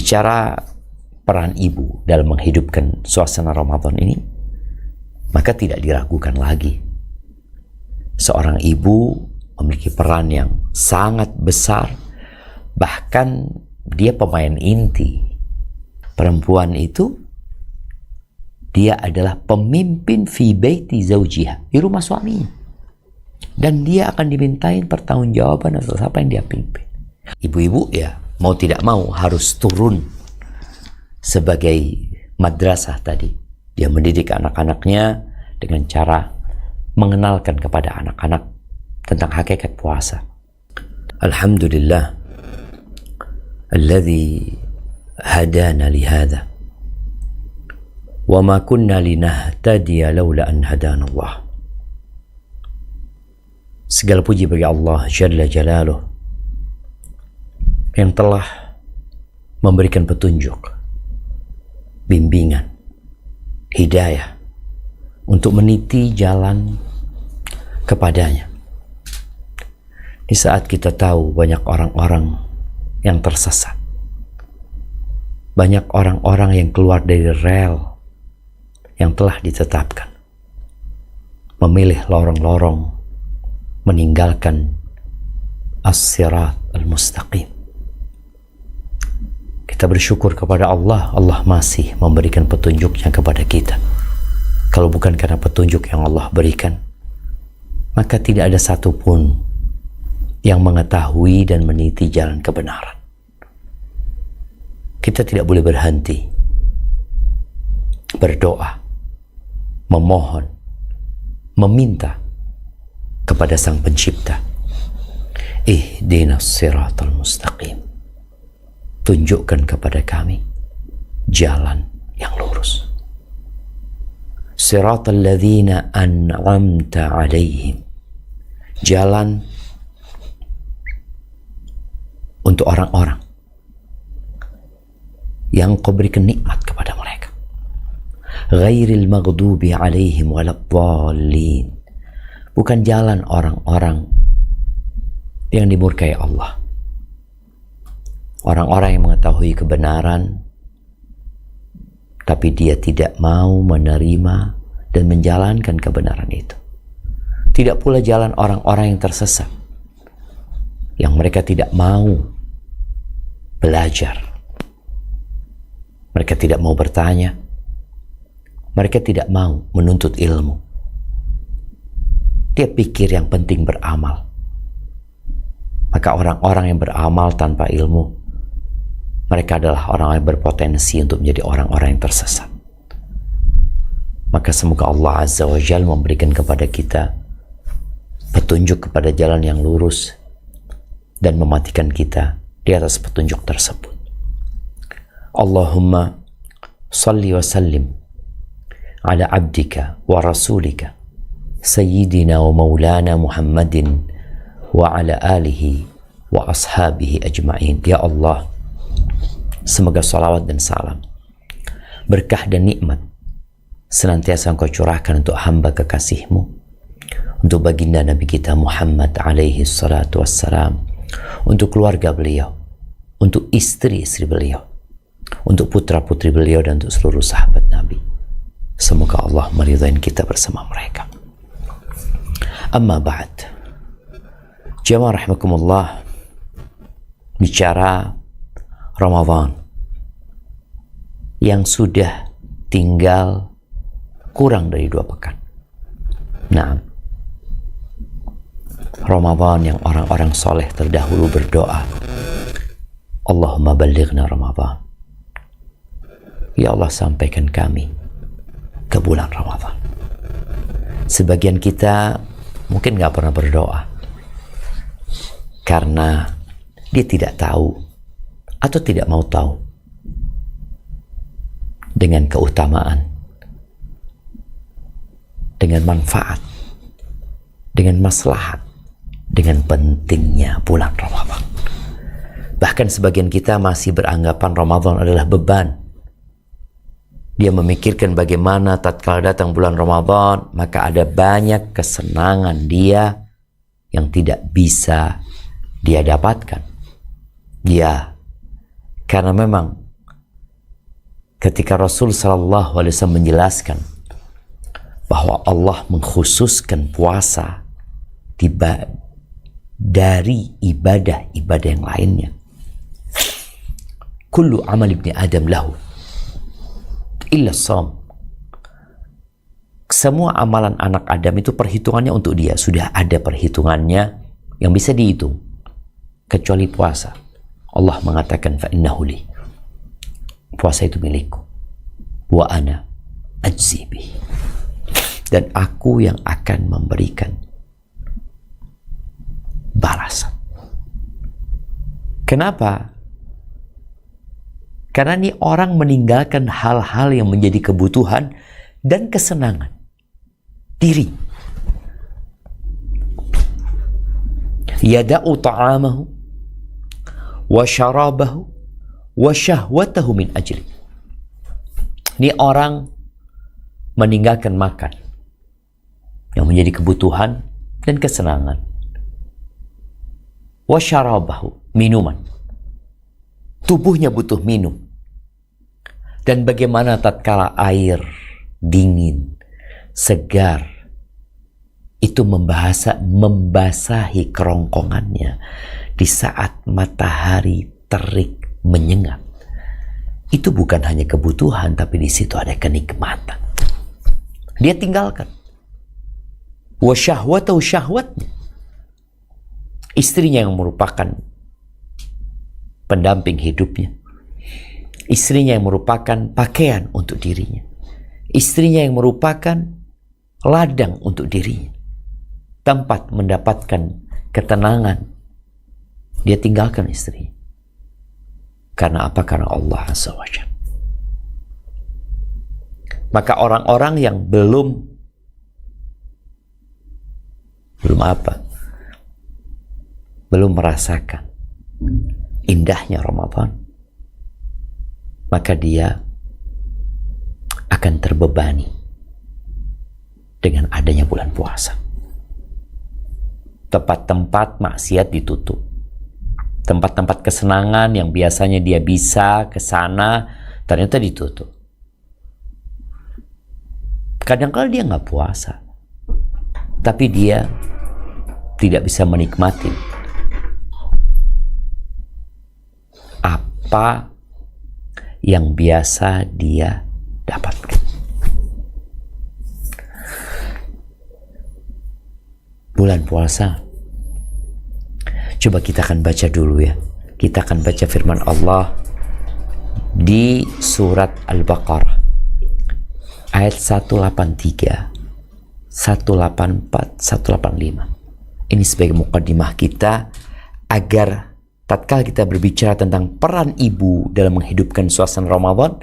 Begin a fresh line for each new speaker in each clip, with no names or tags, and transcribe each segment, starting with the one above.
Bicara peran ibu dalam menghidupkan suasana Ramadan ini, maka tidak diragukan lagi. Seorang ibu memiliki peran yang sangat besar, bahkan dia pemain inti. Perempuan itu, dia adalah pemimpin fi baiti zawjiha, di rumah suaminya. Dan dia akan dimintain pertanggungjawaban atas apa yang dia pimpin. Ibu-ibu ya mau tidak mau harus turun sebagai madrasah tadi. Dia mendidik anak-anaknya dengan cara mengenalkan kepada anak-anak tentang hakikat puasa. Alhamdulillah alladzi hadana lihada wa ma kunna linahtadiya laula an hadana Allah. Segala puji bagi Allah Jalla Jalaluh yang telah memberikan petunjuk, bimbingan, hidayah untuk meniti jalan kepadanya. Di saat kita tahu banyak orang-orang yang tersesat, banyak orang-orang yang keluar dari rel yang telah ditetapkan, memilih lorong-lorong, meninggalkan as-sirat al-mustaqim. Kita bersyukur kepada Allah, Allah masih memberikan petunjuknya kepada kita. Kalau bukan karena petunjuk yang Allah berikan, maka tidak ada satupun yang mengetahui dan meniti jalan kebenaran. Kita tidak boleh berhenti berdoa, memohon, meminta kepada Sang Pencipta, ihdinas siratal mustaqim, tunjukkan kepada kami jalan yang lurus. Siratal ladzina an'amta alaihim, jalan untuk orang-orang yang Kau berikan nikmat kepada mereka. Ghairil maghdubi alaihim waladdallin, bukan jalan orang-orang yang dimurkai Allah. Orang-orang yang mengetahui kebenaran tapi dia tidak mau menerima dan menjalankan kebenaran itu. Tidak pula jalan orang-orang yang tersesat, yang mereka tidak mau belajar, mereka tidak mau bertanya, mereka tidak mau menuntut ilmu. Dia pikir yang penting beramal. Maka orang-orang yang beramal tanpa ilmu, mereka adalah orang yang berpotensi untuk menjadi orang-orang yang tersesat. Maka semoga Allah Azza wa Jalla memberikan kepada kita petunjuk kepada jalan yang lurus dan mematikan kita di atas petunjuk tersebut. Allahumma salli wa sallim ala abdika wa rasulika sayyidina wa maulana Muhammadin wa ala alihi wa ashabihi ajma'in. Ya Allah, semoga salawat dan salam, berkah dan nikmat senantiasa Engkau curahkan untuk hamba kekasih-Mu, untuk baginda Nabi kita Muhammad alaihi salatu wassalam, untuk keluarga beliau, untuk istri-istri beliau, untuk putra-putri beliau, dan untuk seluruh sahabat Nabi. Semoga Allah meridai kita bersama mereka. Amma ba'd, jamaah rahimakumullah, bicara Ramadan yang sudah tinggal kurang dari 2 pekan. Nah, Ramadan yang orang-orang soleh terdahulu berdoa, Allahumma ballighna Ramadan, ya Allah sampaikan kami ke bulan Ramadan. Sebagian kita mungkin gak pernah berdoa karena dia tidak tahu atau tidak mau tahu dengan keutamaan, dengan manfaat, dengan maslahat, dengan pentingnya bulan Ramadan. Bahkan sebagian kita masih beranggapan Ramadan adalah beban. Dia memikirkan bagaimana tatkala datang bulan Ramadan, maka ada banyak kesenangan dia yang tidak bisa dia dapatkan. Dia karena memang ketika Rasul Shallallahu Alaihi Wasallam menjelaskan bahwa Allah mengkhususkan puasa dari ibadah-ibadah yang lainnya. Kullu amal ibni Adam lahu illa shaum. Semua amalan anak Adam itu perhitungannya untuk dia. Sudah ada perhitungannya yang bisa dihitung. Kecuali puasa. Allah mengatakan fa'innahu li. Puasa itu milikku. Wa ana ajzi bih. Dan aku yang akan memberikan balasan. Kenapa? Karena ini orang meninggalkan hal-hal yang menjadi kebutuhan dan kesenangan diri. Yada'u ta'amahu wa syarabahu wa syahwatahu min ajli. Ini orang meninggalkan makan yang menjadi kebutuhan dan kesenangan. Wa syarabahu, minuman. Tubuhnya butuh minum. Dan bagaimana tatkala air dingin, segar, itu membasahi kerongkongannya di saat matahari terik menyengat. Itu bukan hanya kebutuhan, tapi di situ ada kenikmatan. Dia tinggalkan. Wa syahwatahu, syahwatnya. Istrinya yang merupakan pendamping hidupnya. Istrinya yang merupakan pakaian untuk dirinya. Istrinya yang merupakan ladang untuk dirinya. Tempat mendapatkan ketenangan. Dia tinggalkan istrinya. Karena apa? Karena Allah Azza wa Jalla. Maka orang-orang yang belum merasakan indahnya Ramadan, maka dia akan terbebani dengan adanya bulan puasa. Tempat-tempat maksiat ditutup. Tempat-tempat kesenangan yang biasanya dia bisa ke sana, ternyata ditutup. Kadang-kadang dia nggak puasa, tapi dia tidak bisa menikmati apa yang biasa dia dapatkan. Bulan puasa, coba kita akan baca dulu ya. Kita akan baca firman Allah di surat Al-Baqarah ayat 183, 184, 185. Ini sebagai muqaddimah kita agar tatkala kita berbicara tentang peran ibu dalam menghidupkan suasana Ramadan,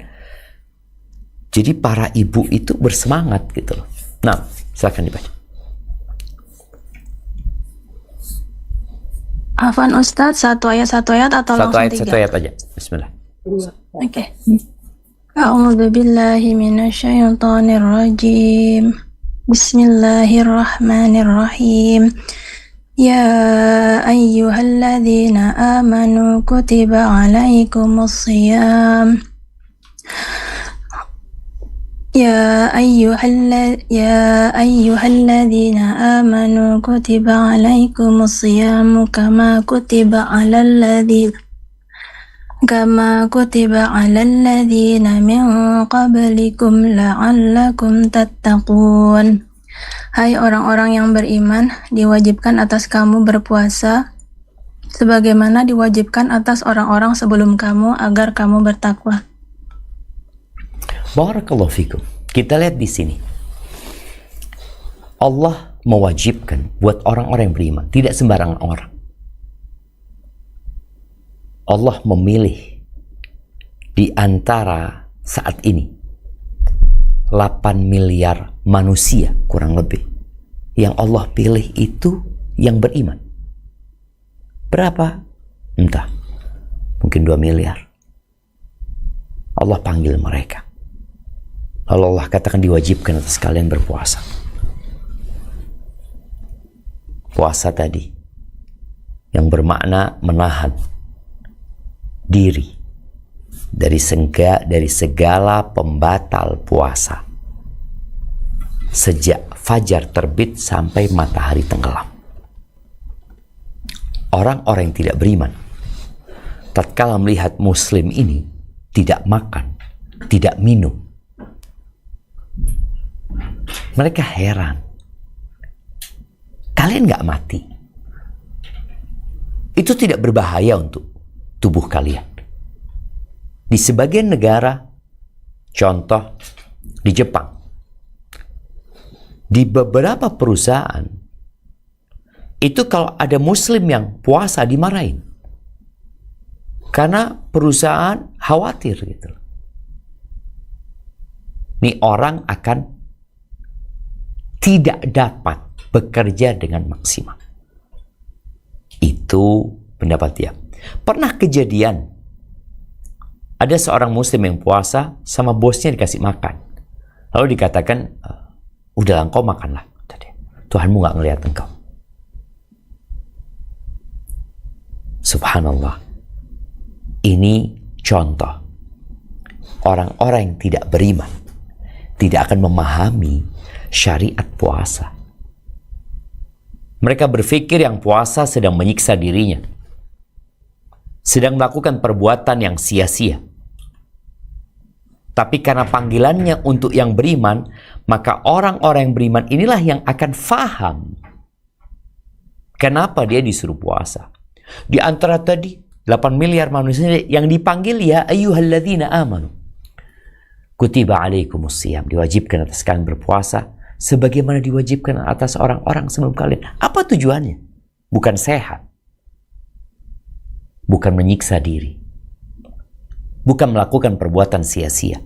jadi para ibu itu bersemangat gitu loh. Nah, silakan dibaca.
Afwan Ustadz, satu ayat atau langsung tiga?
Satu ayat aja. Bismillah.
Oke. A'udzu billahi minasyaitonir rajim. Bismillahirrahmanirrahim. Ya ayyuhalladzina amanu kutiba alaikumus shiyam. Ya ayyuhalladzina amanu kutiba alaikumus shiyam kama kutiba alal ladzina min qablikum la'allakum tattaqun. Hai orang-orang yang beriman, diwajibkan atas kamu berpuasa sebagaimana diwajibkan atas orang-orang sebelum kamu agar kamu bertakwa.
Barakallahu fikum. Kita lihat di sini. Allah mewajibkan buat orang-orang yang beriman, tidak sembarangan orang. Allah memilih di antara saat ini 8 miliar manusia kurang lebih. Yang Allah pilih itu yang beriman. Berapa? Entah. Mungkin 2 miliar. Allah panggil mereka. Lalu Allah katakan diwajibkan atas kalian berpuasa. Puasa tadi yang bermakna menahan diri dari segala pembatal puasa sejak fajar terbit sampai matahari tenggelam. Orang-orang yang tidak beriman tatkala melihat muslim ini tidak makan, tidak minum, mereka heran. Kalian nggak mati? Itu tidak berbahaya untuk tubuh kalian. Di sebagian negara, contoh di Jepang, di beberapa perusahaan, itu kalau ada muslim yang puasa dimarahin. Karena perusahaan khawatir gitu. Ini orang akan tidak dapat bekerja dengan maksimal. Itu pendapat dia. Pernah kejadian ada seorang muslim yang puasa sama bosnya dikasih makan. Lalu dikatakan, udahlah engkau makanlah. Tuhanmu gak ngelihat engkau. Subhanallah. Ini contoh. Orang-orang yang tidak beriman tidak akan memahami syariat puasa. Mereka berpikir yang puasa sedang menyiksa dirinya, sedang melakukan perbuatan yang sia-sia. Tapi karena panggilannya untuk yang beriman, maka orang-orang yang beriman inilah yang akan faham kenapa dia disuruh puasa. Di antara tadi 8 miliar manusia yang dipanggil, ya ayyuhalladzina amanu kutiba alaikumusiyam, diwajibkan atas kalian berpuasa sebagaimana diwajibkan atas orang-orang sebelum kalian. Apa tujuannya? Bukan sehat, bukan menyiksa diri, bukan melakukan perbuatan sia-sia.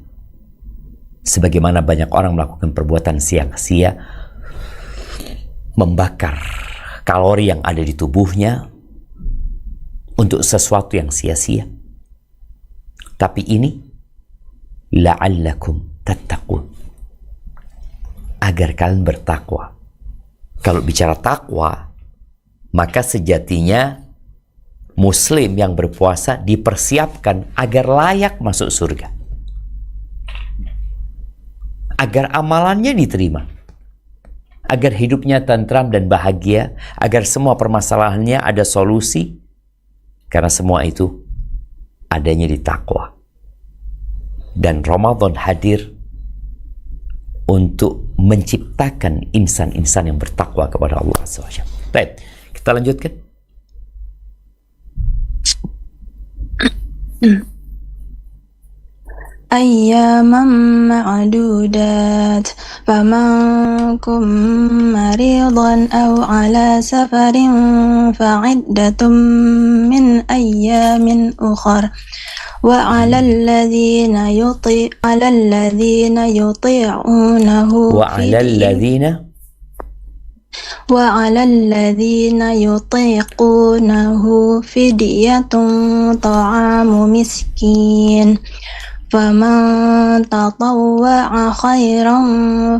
Sebagaimana banyak orang melakukan perbuatan sia-sia, membakar kalori yang ada di tubuhnya untuk sesuatu yang sia-sia. Tapi ini la'allakum tattaqun, agar kalian bertakwa. Kalau bicara takwa, maka sejatinya muslim yang berpuasa dipersiapkan agar layak masuk surga, agar amalannya diterima, agar hidupnya tentram dan bahagia, agar semua permasalahannya ada solusi. Karena semua itu adanya di takwa. Dan Ramadan hadir untuk menciptakan insan-insan yang bertakwa kepada Allah SWT. Baik, kita lanjutkan.
أياما معدودات فمن كن مريضا أو على سفر فعدة من أيام أخر وعلى الذين يطيعونه فدية طعام مسكين فمن تطوع خيرا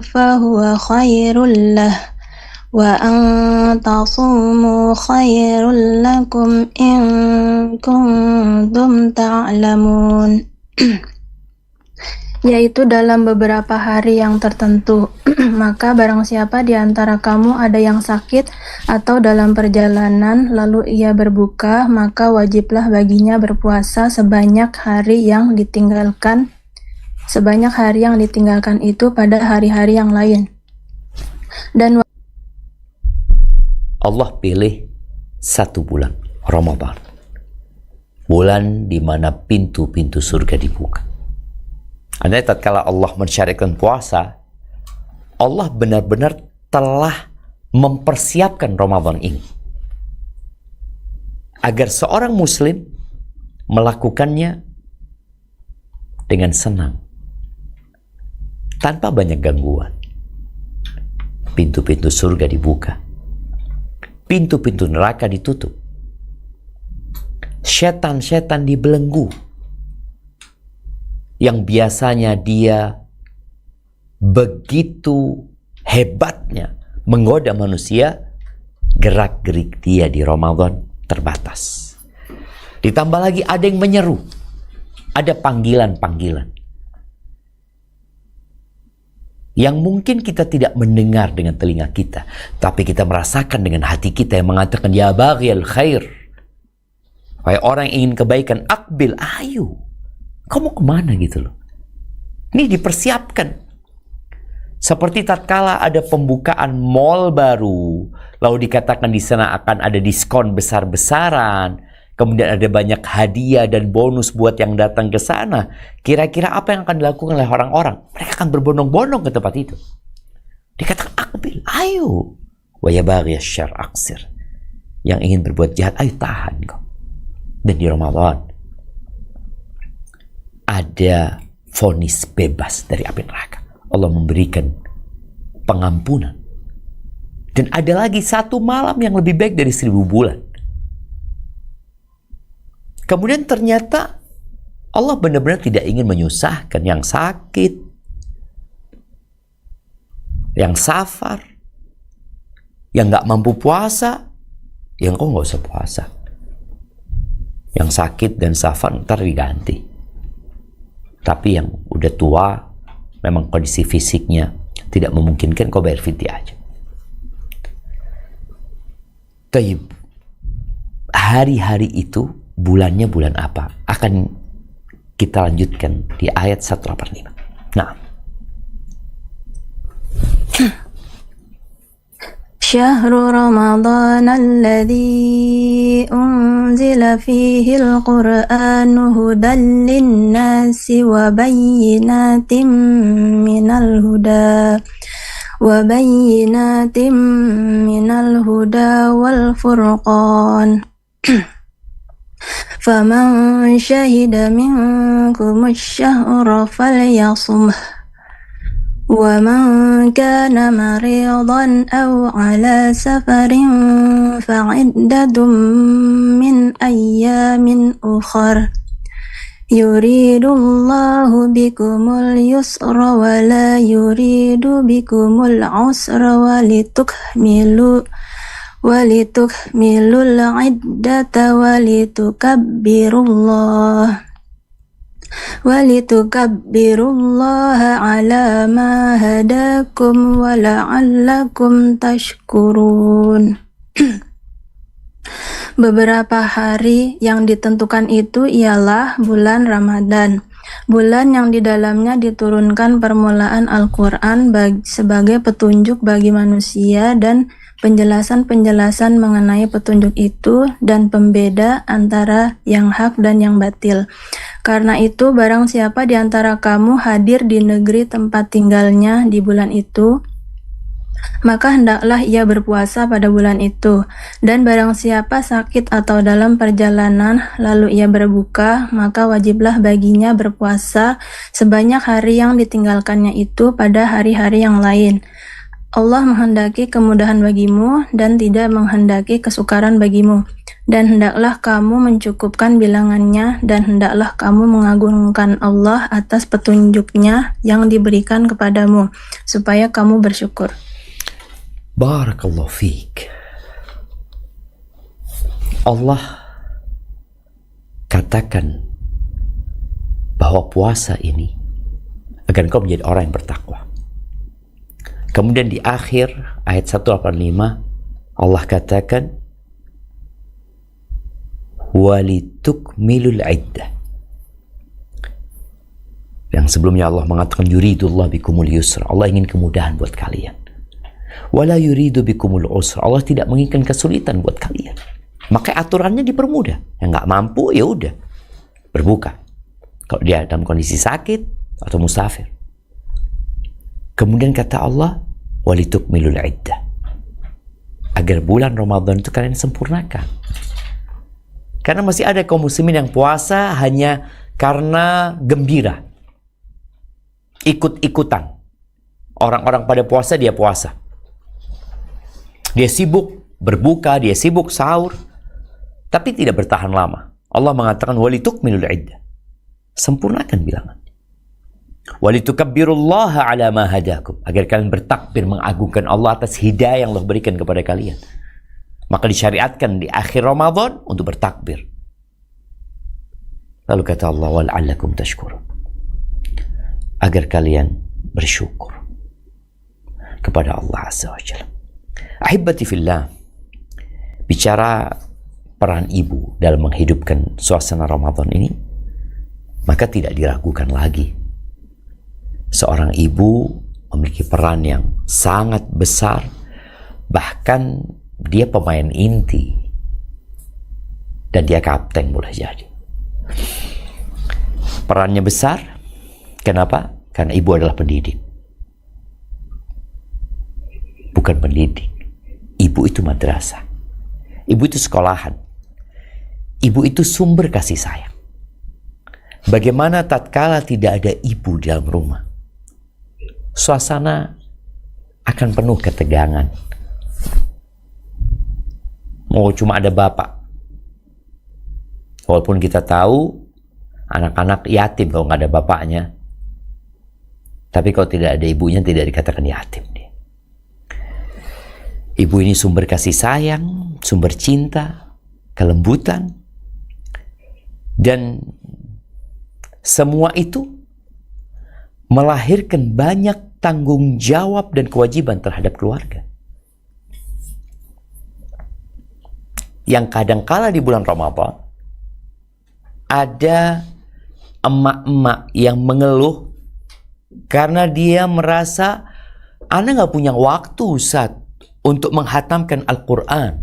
فهو خير له وأن تصوموا خير لكم إن كنتم تعلمون. Yaitu dalam beberapa hari yang tertentu. Maka barang siapa di antara kamu ada yang sakit atau dalam perjalanan lalu ia berbuka, maka wajiblah baginya berpuasa sebanyak hari yang ditinggalkan itu pada hari-hari yang lain. Dan
Allah pilih satu bulan, Ramadan, bulan di mana pintu-pintu surga dibuka. Andai tatkala Allah mensyariatkan puasa, Allah benar-benar telah mempersiapkan Ramadan ini agar seorang muslim melakukannya dengan senang, tanpa banyak gangguan. Pintu-pintu surga dibuka, pintu-pintu neraka ditutup, setan-setan dibelenggu. Yang biasanya dia begitu hebatnya menggoda manusia, gerak-gerik dia di Ramadan terbatas. Ditambah lagi ada yang menyeru, Ada panggilan-panggilan yang mungkin kita tidak mendengar dengan telinga kita, tapi kita merasakan dengan hati kita yang mengatakan, ya baghiyal khair, wahai orang yang ingin kebaikan, akbil, ayo, kamu kemana gitu loh. Ini dipersiapkan. Seperti tatkala ada pembukaan mall baru, lalu dikatakan di sana akan ada diskon besar-besaran, kemudian ada banyak hadiah dan bonus buat yang datang ke sana. Kira-kira apa yang akan dilakukan oleh orang-orang? Mereka akan berbondong-bondong ke tempat itu. Dikatakan akbil, ayo. Wa ya baghiyasy syarr aqsir. Yang ingin berbuat jahat, ayo tahan kau. Dan di Ramadan ada vonis bebas dari api neraka. Allah memberikan pengampunan. Dan ada lagi 1 malam yang lebih baik dari 1000 bulan. Kemudian ternyata Allah benar-benar tidak ingin menyusahkan yang sakit, yang safar, yang nggak mampu puasa, yang kok nggak usah puasa. Yang sakit dan safar ntar diganti. Tapi yang udah tua, memang kondisi fisiknya tidak memungkinkan, kau bayar fidyah aja. Taib, hari-hari itu bulannya bulan apa? Akan kita lanjutkan di ayat 185. Nah.
Syahrul Ramadan alladzi unzila fihi al-Qur'anu hudan lin-nasi wa bayyinatin minal huda wal furqan. Faman syahida minkum asy-syahra falyasumhu wa man kana maridan aw ala safarin fa'iddatun min ayyamin ukhra yuridullahu bikumul yusra wa la yuridu bikumul usra walitukmilul iddata walitukabbirullah ala ma hadakum wa la'allakum tashkurun. Beberapa hari yang ditentukan itu ialah bulan Ramadan, bulan yang di dalamnya diturunkan permulaan Al-Quran sebagai petunjuk bagi manusia dan penjelasan-penjelasan mengenai petunjuk itu dan pembeda antara yang hak dan yang batil. Karena itu, barang siapa di antara kamu hadir di negeri tempat tinggalnya di bulan itu, maka hendaklah ia berpuasa pada bulan itu. Dan barang siapa sakit atau dalam perjalanan lalu ia berbuka, maka wajiblah baginya berpuasa sebanyak hari yang ditinggalkannya itu pada hari-hari yang lain. Allah menghendaki kemudahan bagimu dan tidak menghendaki kesukaran bagimu. Dan hendaklah kamu mencukupkan bilangannya dan hendaklah kamu mengagungkan Allah atas petunjuknya yang diberikan kepadamu, supaya kamu bersyukur.
Barakallahu fiik. Allah katakan bahwa puasa ini agar kau menjadi orang yang bertakwa. Kemudian di akhir ayat 185 Allah katakan walitukmilul iddah. Yang sebelumnya Allah mengatakan yuridullah bikumul yusra. Allah ingin kemudahan buat kalian. Wala yuridu bikumul usra. Allah tidak menginginkan kesulitan buat kalian. Maka aturannya dipermudah. Yang nggak mampu ya udah berbuka. Kalau dia dalam kondisi sakit atau musafir. Kemudian kata Allah, walitukmilul iddah. Agar bulan Ramadan itu kalian sempurnakan. Karena masih ada kaum muslimin yang puasa hanya karena gembira. Ikut-ikutan. Orang-orang pada puasa, dia puasa. Dia sibuk berbuka, dia sibuk sahur. Tapi tidak bertahan lama. Allah mengatakan, walitukmilul iddah. Sempurnakan bilangan. Walitukabbirullaha ala ma hadakum, agar kalian bertakbir mengagungkan Allah atas hidayah yang Allah berikan kepada kalian. Maka disyariatkan di akhir Ramadan untuk bertakbir. Lalu kata Allah, wal'allakum tashkurun, agar kalian bersyukur kepada Allah Azza wa Jalla. Ahibati fillah, bicara peran ibu dalam menghidupkan suasana Ramadan ini, maka tidak diragukan lagi. Seorang ibu memiliki peran yang sangat besar, bahkan dia pemain inti, dan dia kapten boleh jadi. Perannya besar, kenapa? Karena ibu adalah pendidik. Bukan pendidik, ibu itu madrasah, ibu itu sekolahan, ibu itu sumber kasih sayang. Bagaimana tatkala tidak ada ibu di dalam rumah, suasana akan penuh ketegangan. Mau cuma ada bapak, walaupun kita tahu anak-anak yatim kalau nggak ada bapaknya, tapi kalau tidak ada ibunya tidak dikatakan yatim dia. Ibu ini sumber kasih sayang, sumber cinta, kelembutan, dan semua itu melahirkan banyak tanggung jawab dan kewajiban terhadap keluarga. Yang kadangkala di bulan Ramadan ada emak-emak yang mengeluh karena dia merasa Ana nggak punya waktu Ustaz untuk menghatamkan Al-Quran.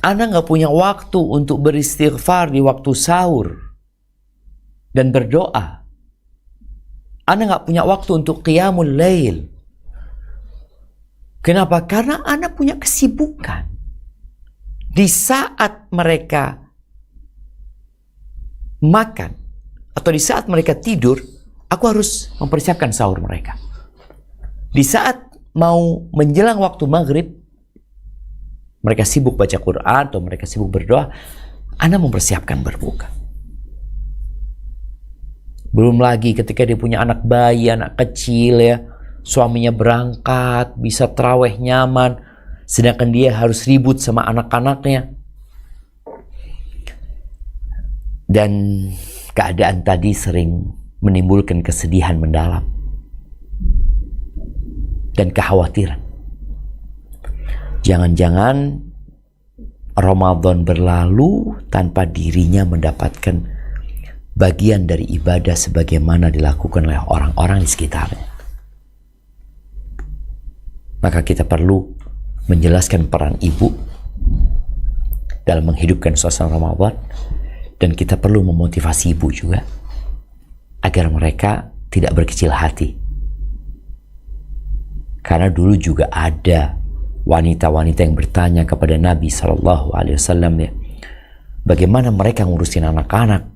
Ana nggak punya waktu untuk beristighfar di waktu sahur dan berdoa. Ana nggak punya waktu untuk qiyamul lail. Kenapa? Karena Ana punya kesibukan. Di saat mereka makan atau di saat mereka tidur, aku harus mempersiapkan sahur mereka. Di saat mau menjelang waktu maghrib, mereka sibuk baca Quran atau mereka sibuk berdoa, Ana mempersiapkan berbuka. Belum lagi ketika dia punya anak bayi, anak kecil ya, suaminya berangkat, bisa tarawih nyaman, sedangkan dia harus ribut sama anak-anaknya. Dan keadaan tadi sering menimbulkan kesedihan mendalam dan kekhawatiran. Jangan-jangan Ramadan berlalu tanpa dirinya mendapatkan bagian dari ibadah sebagaimana dilakukan oleh orang-orang di sekitarnya. Maka kita perlu menjelaskan peran ibu dalam menghidupkan suasana Ramadan, dan kita perlu memotivasi ibu juga agar mereka tidak berkecil hati. Karena dulu juga ada wanita-wanita yang bertanya kepada Nabi SAW ya, bagaimana mereka ngurusin anak-anak.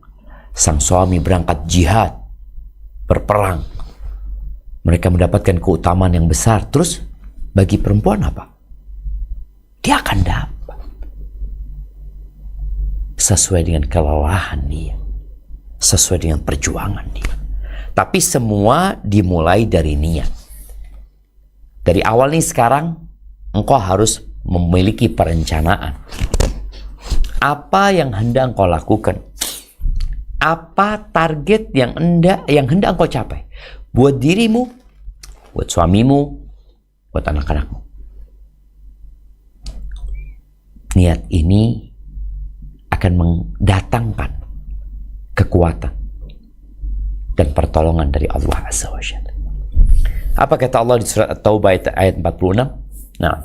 Sang suami berangkat jihad, berperang, mereka mendapatkan keutamaan yang besar. Terus bagi perempuan apa? Dia akan dapat sesuai dengan kelelahan dia, sesuai dengan perjuangan dia. Tapi semua dimulai dari niat. Dari awal nih sekarang, engkau harus memiliki perencanaan. Apa yang hendak engkau lakukan? Apa target yang hendak engkau capai? Buat dirimu, buat suamimu, buat anak-anakmu. Niat ini akan mendatangkan kekuatan dan pertolongan dari Allah Azza wa Jalla. Apa kata Allah di surat At-Taubah ayat 46? Nah,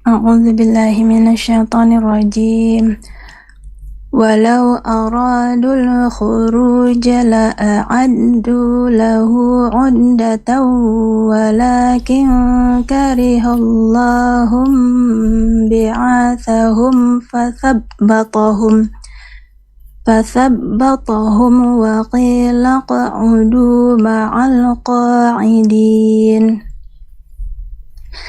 أعوذ بالله من الشيطان الرجيم ولو أرادوا الخروج لأعدوا له عدة ولكن كره الله بعاثهم فثبطهم وقيل اقعدوا مع القاعدين.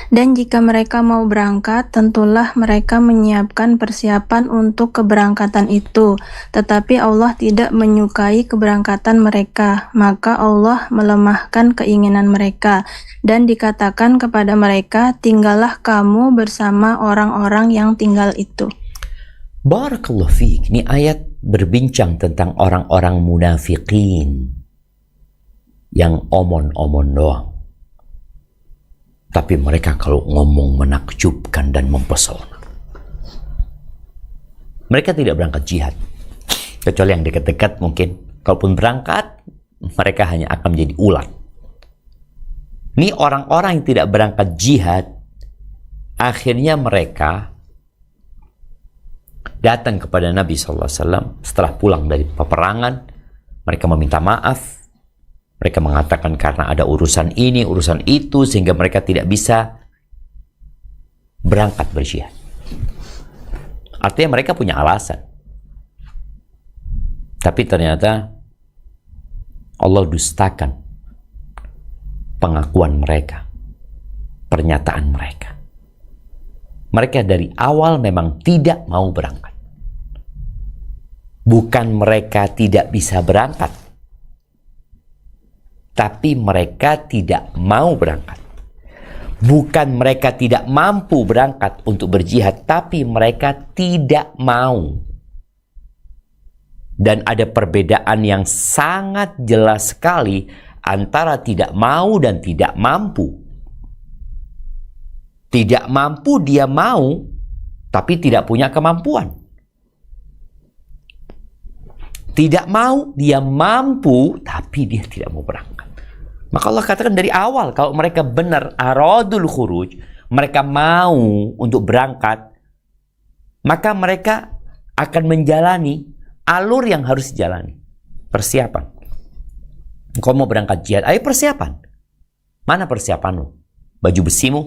Dan jika mereka mau berangkat, tentulah mereka menyiapkan persiapan untuk keberangkatan itu. Tetapi Allah tidak menyukai keberangkatan mereka, maka Allah melemahkan keinginan mereka. Dan dikatakan kepada mereka, tinggallah kamu bersama orang-orang yang tinggal itu.
Barakallahu fiik. Ini ayat berbincang tentang orang-orang munafikin yang omon-omon doang. Tapi mereka kalau ngomong menakjubkan dan mempesona. Mereka tidak berangkat jihad. Kecuali yang dekat-dekat mungkin. Kalaupun berangkat, mereka hanya akan menjadi ular. Ini orang-orang yang tidak berangkat jihad, akhirnya mereka datang kepada Nabi SAW setelah pulang dari peperangan. Mereka meminta maaf. Mereka mengatakan karena ada urusan ini, urusan itu, sehingga mereka tidak bisa berangkat berjihad. Artinya mereka punya alasan. Tapi ternyata Allah dustakan pengakuan mereka, pernyataan mereka. Mereka dari awal memang tidak mau berangkat. Bukan mereka tidak bisa berangkat, tapi mereka tidak mau berangkat. Bukan mereka tidak mampu berangkat untuk berjihad, tapi mereka tidak mau. Dan ada perbedaan yang sangat jelas sekali antara tidak mau dan tidak mampu. Tidak mampu dia mau, tapi tidak punya kemampuan. Tidak mau dia mampu, tapi dia tidak mau berangkat. Maka Allah katakan dari awal, kalau mereka benar aradul khuruj, mereka mau untuk berangkat, maka mereka akan menjalani alur yang harus dijalani. Persiapan. Kau mau berangkat jihad, ayo persiapan. Mana persiapanmu? Baju besimu?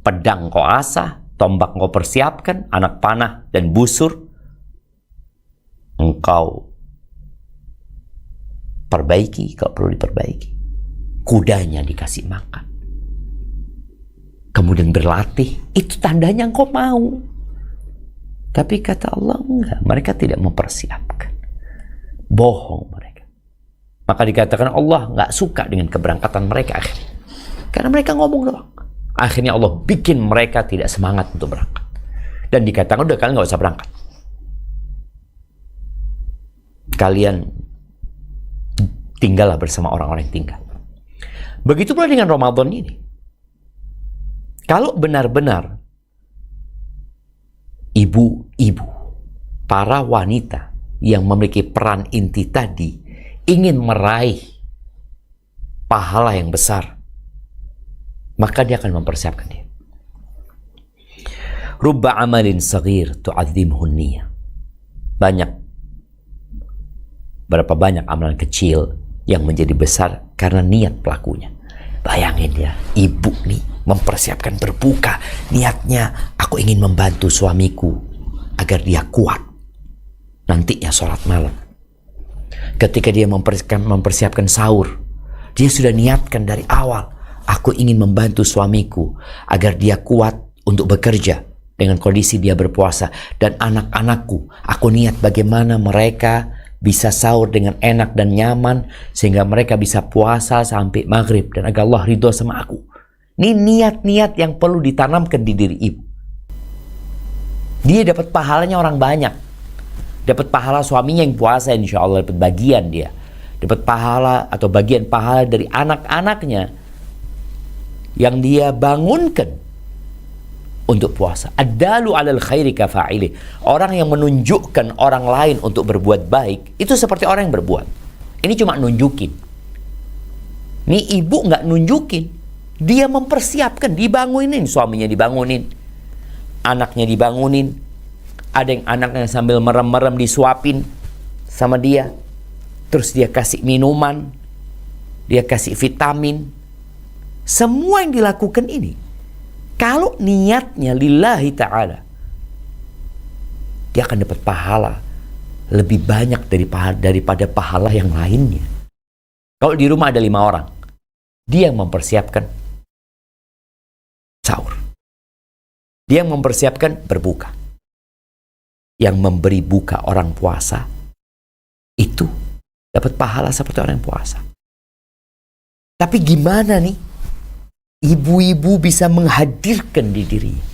Pedang kau asah, tombak kau persiapkan, anak panah dan busur engkau perbaiki kalau perlu diperbaiki. Kudanya dikasih makan. Kemudian berlatih. Itu tandanya engkau mau. Tapi kata Allah enggak. Mereka tidak mempersiapkan. Bohong mereka. Maka dikatakan Allah enggak suka dengan keberangkatan mereka akhirnya. Karena mereka ngomong doang. Akhirnya Allah bikin mereka tidak semangat untuk berangkat. Dan dikatakan udah kalian enggak usah berangkat. Kalian tinggallah bersama orang-orang yang tinggal. Begitu pula dengan Ramadan ini. Kalau benar-benar ibu-ibu, para wanita yang memiliki peran inti tadi ingin meraih pahala yang besar, maka dia akan mempersiapkan dia. Rubba amalin saghir tu'adzimhun niyah. Berapa banyak amalan kecil yang menjadi besar karena niat pelakunya. Bayangin ya, ibu nih mempersiapkan berbuka. Niatnya, aku ingin membantu suamiku agar dia kuat nantinya sholat malam. Ketika dia mempersiapkan sahur, dia sudah niatkan dari awal, aku ingin membantu suamiku agar dia kuat untuk bekerja dengan kondisi dia berpuasa. Dan anak-anakku, aku niat bagaimana mereka bisa sahur dengan enak dan nyaman sehingga mereka bisa puasa sampai maghrib dan agar Allah ridho sama aku. Ini niat-niat yang perlu ditanamkan di diri ibu. Dia dapat pahalanya orang banyak. Dapat pahala suaminya yang puasa, insya Allah dapat bagian dia. Dapat pahala atau bagian pahala dari anak-anaknya yang dia bangunkan untuk puasa. Ad-dalu 'alal khairi kafa'ili. Orang yang menunjukkan orang lain untuk berbuat baik, itu seperti orang yang berbuat. Ini cuma nunjukin. Ini ibu nggak nunjukin. Dia mempersiapkan, dibangunin. Suaminya dibangunin. Anaknya dibangunin. Ada yang anaknya sambil merem-merem disuapin sama dia. Terus dia kasih minuman. Dia kasih vitamin. Semua yang dilakukan ini, kalau niatnya lillahi ta'ala, dia akan dapat pahala lebih banyak daripada pahala yang lainnya. Kalau di rumah ada 5 orang, dia yang mempersiapkan Dia yang mempersiapkan berbuka. Yang memberi buka orang puasa itu dapat pahala seperti orang yang puasa. Tapi gimana nih ibu-ibu bisa menghadirkan di dirinya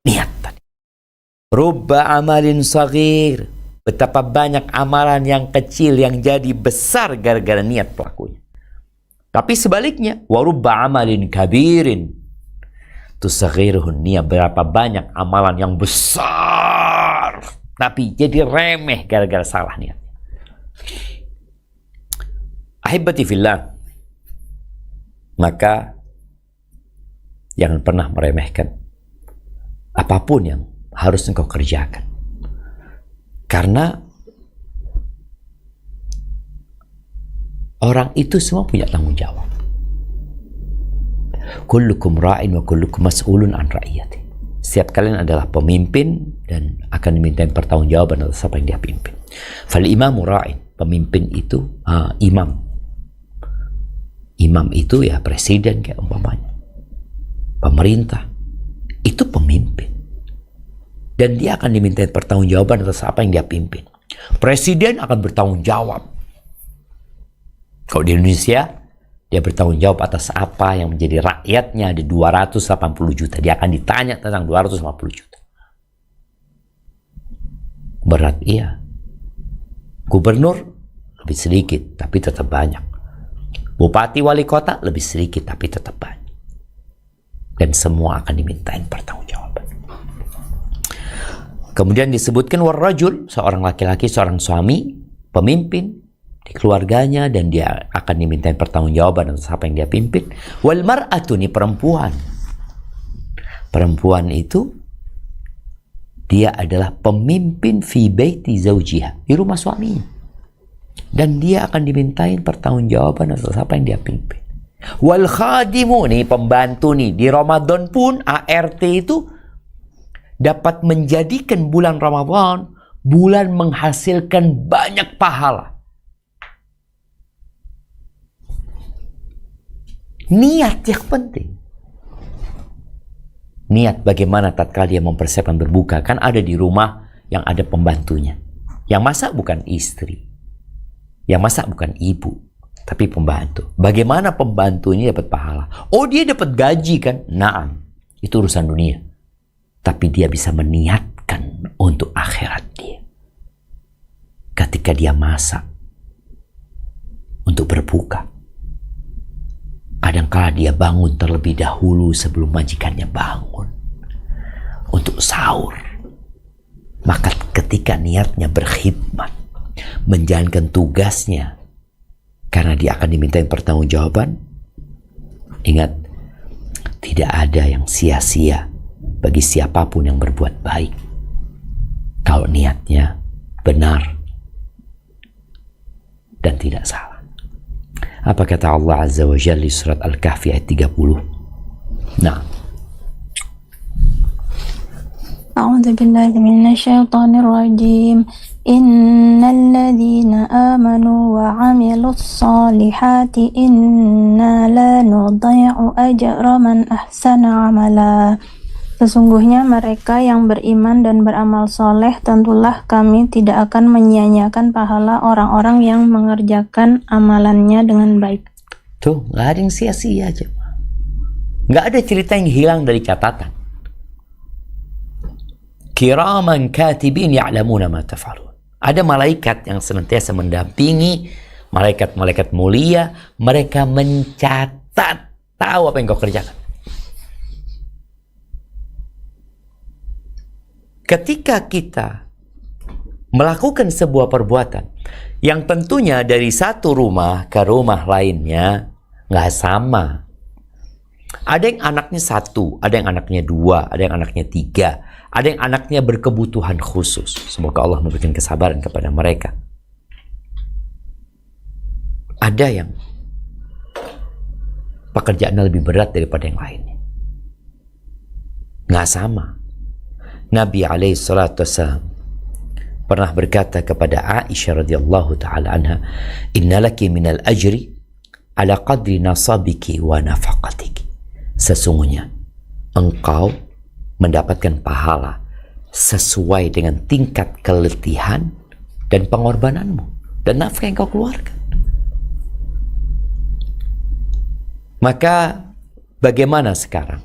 niat tadi? Rubba amalin saghir, betapa banyak amalan yang kecil yang jadi besar gara-gara niat pelakunya. Tapi sebaliknya, wa rubba amalin kabirin tusaghiruhun niat, berapa banyak amalan yang besar tapi jadi remeh gara-gara salah niat. Ahibati fillah, maka jangan pernah meremehkan apapun yang harus engkau kerjakan, karena orang itu semua punya tanggung jawab. Kullukum ra'in wa kullukum mas'ulun an ra'iyati. Setiap kalian adalah pemimpin dan akan dimintain pertanggungjawaban atas apa yang dia pimpin. Fal imamu ra'in, pemimpin itu imam. Imam itu ya presiden kayak umpamanya. Pemerintah itu pemimpin. Dan dia akan dimintain pertanggungjawaban atas apa yang dia pimpin. Presiden akan bertanggung jawab. Kalau di Indonesia, dia bertanggung jawab atas apa yang menjadi rakyatnya, ada 280 juta. Dia akan ditanya tentang 250 juta. Berat, iya. Gubernur lebih sedikit, tapi tetap banyak. Bupati wali kota lebih sedikit, tapi tetap banyak. Dan semua akan dimintain pertanggungjawaban. Kemudian disebutkan warrajul, seorang laki-laki, seorang suami, pemimpin di keluarganya, dan dia akan dimintain pertanggungjawaban atas apa yang dia pimpin. Wal mar'atu, nih perempuan. Perempuan itu dia adalah pemimpin fi baiti zaujiha, di rumah suaminya. Dan dia akan dimintain pertanggungjawaban atas apa yang dia pimpin. Wal khadimu, nih pembantu nih, di Ramadan pun ART itu dapat menjadikan bulan Ramadan bulan menghasilkan banyak pahala. Niat yang penting. Niat bagaimana tatkala dia mempersiapkan berbuka. Kan ada di rumah yang ada pembantunya. Yang masak bukan istri. Yang masak bukan ibu. Tapi pembantu. Bagaimana pembantunya dapat pahala? Oh, dia dapat gaji kan? Naam. Itu urusan dunia. Tapi dia bisa meniatkan untuk akhirat dia. Ketika dia masak untuk berbuka. Kadangkala dia bangun terlebih dahulu sebelum majikannya bangun untuk sahur. Maka ketika niatnya berkhidmat, menjalankan tugasnya, karena dia akan dimintain pertanggungjawaban, ingat, tidak ada yang sia-sia bagi siapapun yang berbuat baik. Kalau niatnya benar dan tidak salah. Apa kata Allah Azza wa Jalla di surat Al-Kahfi ayat 30? Nah.
A'udzu billahi minasyaitonir rajim. Innal ladzina amanu wa 'amilus solihati inna la nudhi'u ajra man ahsana 'amala. Sesungguhnya mereka yang beriman dan beramal soleh, tentulah kami tidak akan menyia-nyiakan pahala orang-orang yang mengerjakan amalannya dengan baik.
Tuh, nggak ada yang sia-sia aja. Nggak ada cerita yang hilang dari catatan. Kiraman katibin ya'lamuna ma taf'alun. Ada malaikat yang senantiasa mendampingi, malaikat-malaikat mulia, mereka mencatat, tahu apa yang kau kerjakan. Ketika kita melakukan sebuah perbuatan yang tentunya dari satu rumah ke rumah lainnya nggak sama. Ada yang anaknya satu, ada yang anaknya dua, ada yang anaknya tiga, ada yang anaknya berkebutuhan khusus. Semoga Allah memberikan kesabaran kepada mereka. Ada yang pekerjaannya lebih berat daripada yang lainnya. Nggak sama. Nabi SAW pernah berkata kepada Aisyah radhiyallahu ta'ala anha, innalaki minal ajri ala qadri nasabiki wa nafaqatiki. Sesungguhnya engkau mendapatkan pahala sesuai dengan tingkat keletihan dan pengorbananmu dan nafkah yang kau keluarkan. Maka bagaimana sekarang?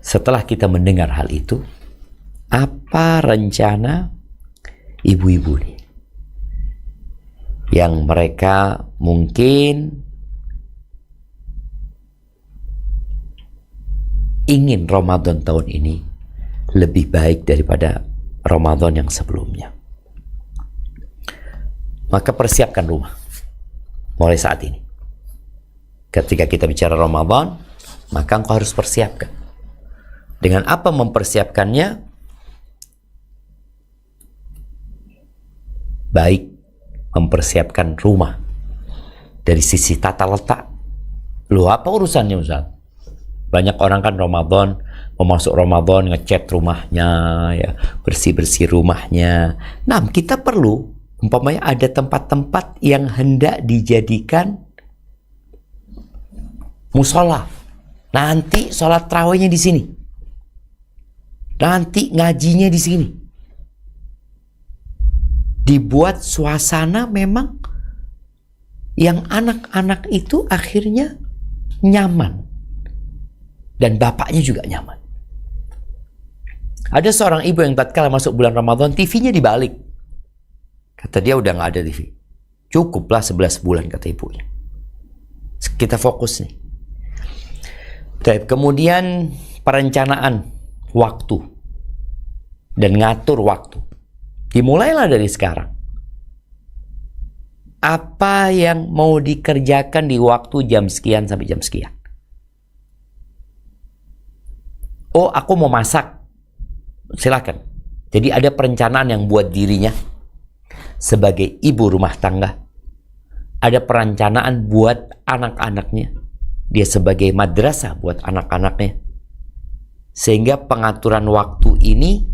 Setelah kita mendengar hal itu, apa rencana ibu-ibu nih? Yang mereka mungkin ingin Ramadan tahun ini lebih baik daripada Ramadan yang sebelumnya. Maka persiapkan rumah mulai saat ini. Ketika kita bicara Ramadan, maka engkau harus persiapkan. Dengan apa mempersiapkannya? Baik mempersiapkan rumah dari sisi tata letak. Loh, apa urusannya Ustaz? Banyak orang kan Ramadan, mau masuk Ramadan ngecat rumahnya, ya, bersih-bersih rumahnya. Nah, kita perlu umpamanya ada tempat-tempat yang hendak dijadikan musola. Nanti sholat tarawihnya di sini. Nanti ngajinya di sini. Dibuat suasana memang yang anak-anak itu akhirnya nyaman. Dan bapaknya juga nyaman. Ada seorang ibu yang tatkala masuk bulan Ramadan, TV-nya dibalik. Kata dia udah nggak ada TV. Cukuplah 11 bulan, kata ibunya. Kita fokus nih. Kemudian perencanaan waktu dan ngatur waktu. Dimulailah dari sekarang. Apa yang mau dikerjakan di waktu jam sekian sampai jam sekian? Oh, aku mau masak. Silakan. Jadi ada perencanaan yang buat dirinya sebagai ibu rumah tangga. Ada perencanaan buat anak-anaknya. Dia sebagai madrasah buat anak-anaknya. Sehingga pengaturan waktu ini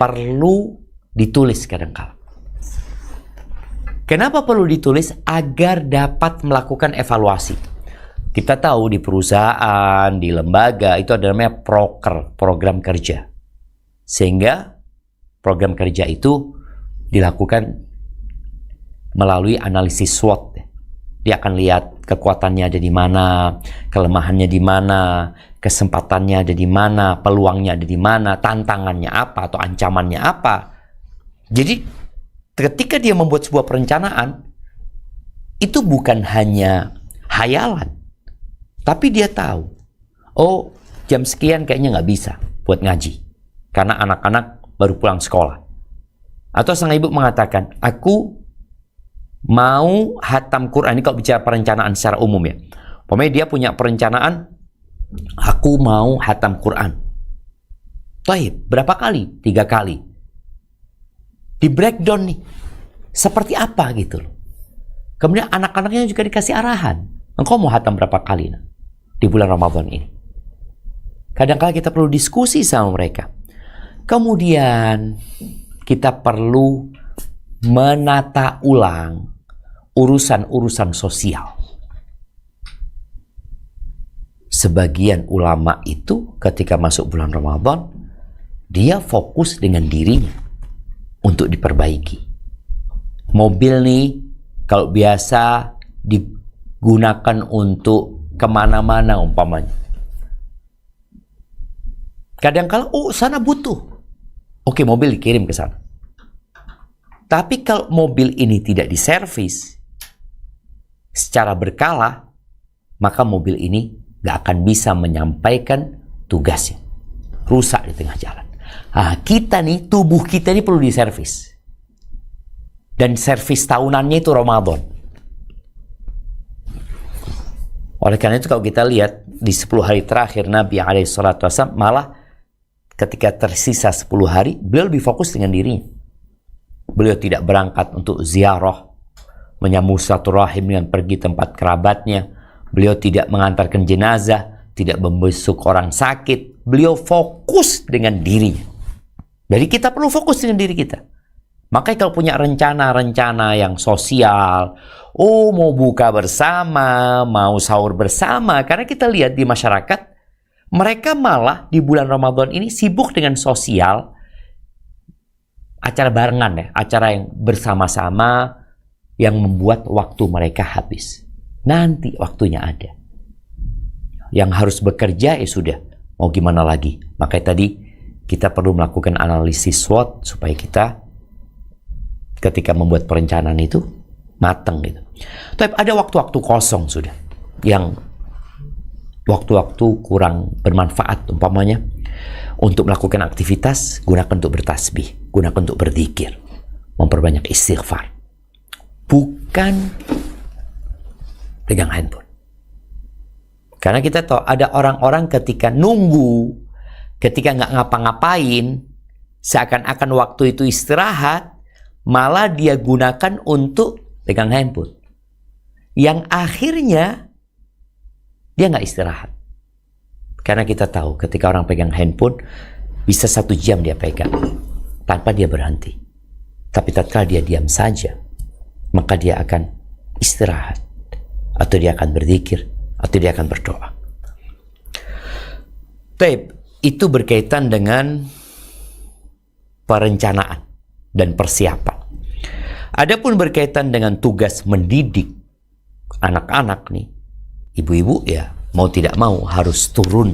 perlu ditulis kadang-kala. Kenapa perlu ditulis? Agar dapat melakukan evaluasi. Kita tahu di perusahaan, di lembaga, itu ada namanya program kerja. Sehingga program kerja itu dilakukan melalui analisis SWOT. Dia akan lihat kekuatannya ada di mana, kelemahannya di mana, kesempatannya ada di mana, peluangnya ada di mana, tantangannya apa atau ancamannya apa. Jadi ketika dia membuat sebuah perencanaan, itu bukan hanya hayalan, tapi dia tahu, oh jam sekian kayaknya nggak bisa buat ngaji, karena anak-anak baru pulang sekolah. Atau sang ibu mengatakan, aku mau hatam Quran. Ini kalau bicara perencanaan secara umum ya. Pokoknya dia punya perencanaan, aku mau hatam Quran. Baik, berapa kali? 3 kali. Di breakdown nih, seperti apa gitu loh. Kemudian anak-anaknya juga dikasih arahan. Engkau mau hatam berapa kali di bulan Ramadan ini? Kadang-kadang kita perlu diskusi sama mereka. Kemudian kita perlu menata ulang urusan-urusan sosial. Sebagian ulama itu ketika masuk bulan Ramadan, dia fokus dengan dirinya untuk diperbaiki. Mobil nih, kalau biasa digunakan untuk kemana-mana umpamanya. Kadang-kala, oh sana butuh. Oke, mobil dikirim ke sana. Tapi kalau mobil ini tidak diservis secara berkala, maka mobil ini gak akan bisa menyampaikan tugasnya. Rusak di tengah jalan. Nah, kita nih, tubuh kita ini perlu diservis. Dan servis tahunannya itu Ramadan. Oleh karena itu kalau kita lihat di 10 hari terakhir Nabi SAW malah ketika tersisa 10 hari, beliau lebih fokus dengan dirinya. Beliau tidak berangkat untuk ziarah, menyambung silaturahim dengan pergi tempat kerabatnya. Beliau tidak mengantarkan jenazah, tidak membesuk orang sakit. Beliau fokus dengan dirinya. Jadi kita perlu fokus dengan diri kita. Makanya kalau punya rencana-rencana yang sosial, mau buka bersama, mau sahur bersama, karena kita lihat di masyarakat, Mereka malah di bulan Ramadan ini sibuk dengan sosial, acara barengan ya, acara yang bersama-sama yang membuat waktu mereka habis. Nanti waktunya ada. Yang harus bekerja ya sudah, mau gimana lagi. Makanya tadi kita perlu melakukan analisis SWOT supaya kita ketika membuat perencanaan itu matang gitu. Tapi ada waktu-waktu kosong sudah, yang waktu-waktu kurang bermanfaat, umpamanya untuk melakukan aktivitas, gunakan untuk bertasbih, gunakan untuk berzikir, memperbanyak istighfar, bukan pegang handphone. Karena kita tahu ada orang-orang ketika nunggu, ketika nggak ngapa-ngapain, seakan-akan waktu itu istirahat, malah dia gunakan untuk pegang handphone, yang akhirnya dia nggak istirahat. Karena kita tahu ketika orang pegang handphone, bisa 1 jam dia pegang tanpa dia berhenti. Tapi tatkala dia diam saja, maka dia akan istirahat, atau dia akan berzikir, atau dia akan berdoa. Tapi itu berkaitan dengan perencanaan dan persiapan. Adapun berkaitan dengan tugas mendidik anak-anak nih, ibu-ibu ya mau tidak mau harus turun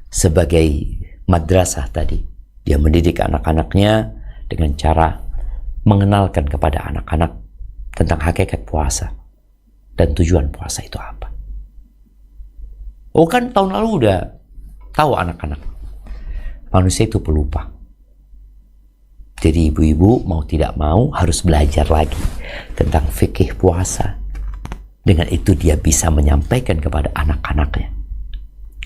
sebagai madrasah tadi. Dia mendidik anak-anaknya dengan cara mengenalkan kepada anak-anak tentang hakikat puasa dan tujuan puasa itu apa. Oh kan tahun lalu udah tahu anak-anak. Manusia itu pelupa. Jadi ibu-ibu mau tidak mau harus belajar lagi tentang fikih puasa. Dengan itu dia bisa menyampaikan kepada anak-anaknya.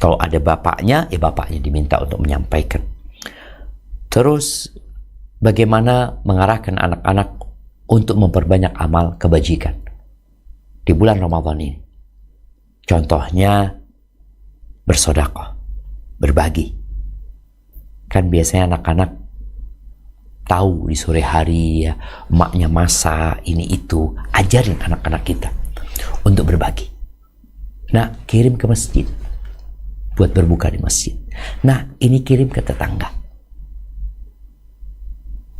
Kalau ada bapaknya, ya bapaknya diminta untuk menyampaikan. Terus bagaimana mengarahkan anak-anak untuk memperbanyak amal kebajikan di bulan Ramadan ini. Contohnya bersedekah, berbagi. Kan biasanya anak-anak tahu di sore hari ya, emaknya masak ini itu, ajarin anak-anak kita untuk berbagi. Nah, kirim ke masjid buat berbuka di masjid. Nah, ini kirim ke tetangga.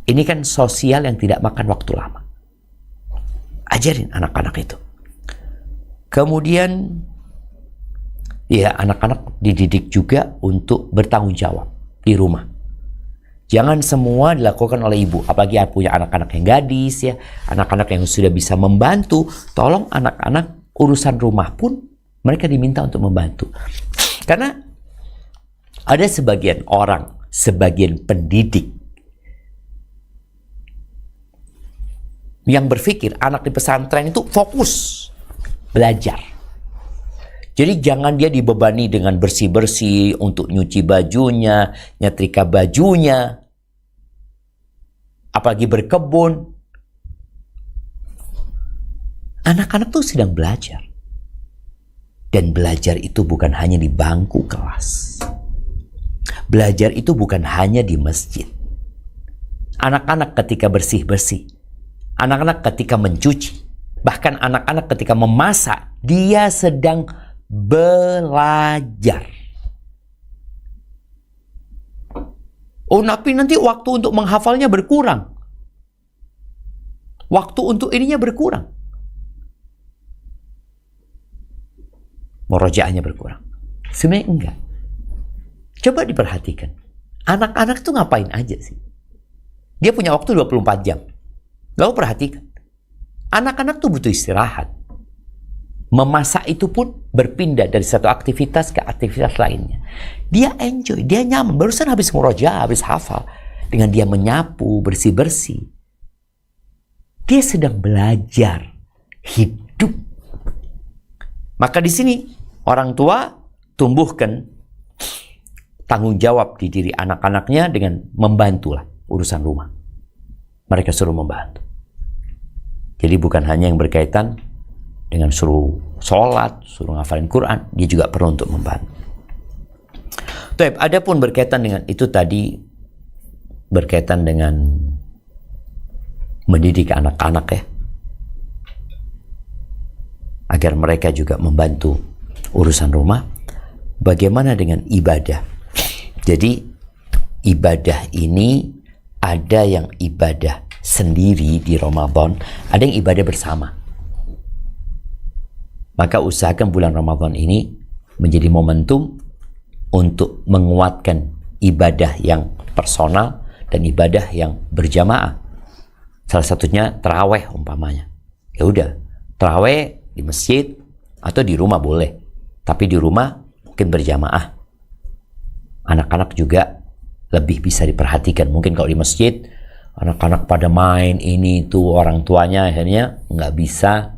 Ini kan sosial yang tidak makan waktu lama. Ajarin anak-anak itu. Kemudian ya anak-anak dididik juga untuk bertanggung jawab di rumah. Jangan semua dilakukan oleh ibu, apalagi punya anak-anak yang gadis ya, anak-anak yang sudah bisa membantu. Tolong anak-anak urusan rumah pun mereka diminta untuk membantu. Karena ada sebagian orang, sebagian pendidik yang berpikir anak di pesantren itu fokus belajar. Jadi jangan dia dibebani dengan bersih-bersih untuk nyuci bajunya, nyetrika bajunya, apalagi berkebun. Anak-anak tuh sedang belajar. Dan belajar itu bukan hanya di bangku kelas. Belajar itu bukan hanya di masjid. Anak-anak ketika bersih-bersih, anak-anak ketika mencuci, bahkan anak-anak ketika memasak, dia sedang belajar. Oh, tapi nanti waktu untuk menghafalnya berkurang. Waktu untuk ininya berkurang. Murojaahnya berkurang. Sebenarnya enggak. Coba diperhatikan. Anak-anak tuh ngapain aja sih? Dia punya waktu 24 jam. Lalu perhatikan. Anak-anak tuh butuh istirahat. Memasak itu pun berpindah dari satu aktivitas ke aktivitas lainnya. Dia enjoy, dia nyaman. Barusan habis murojaah, habis hafal. Dengan dia menyapu, bersih-bersih. Dia sedang belajar hidup. Maka di sini orang tua tumbuhkan tanggung jawab di diri anak-anaknya dengan membantulah urusan rumah. Mereka suruh membantu. Jadi bukan hanya yang berkaitan dengan suruh sholat, suruh ngafalin Quran, dia juga perlu untuk membantu. Ada pun berkaitan dengan itu tadi, berkaitan dengan mendidik anak-anak ya, agar mereka juga membantu urusan rumah. bagaimana dengan ibadah? Jadi ibadah ini ada yang ibadah sendiri di Ramadan, ada yang ibadah bersama. Maka usahakan bulan Ramadan ini menjadi momentum untuk menguatkan ibadah yang personal dan ibadah yang berjamaah. Salah satunya tarawih umpamanya. Ya udah, tarawih di masjid atau di rumah boleh. Tapi di rumah mungkin berjamaah. Anak-anak juga lebih bisa diperhatikan. Mungkin kalau di masjid anak-anak pada main ini itu, orang tuanya akhirnya nggak bisa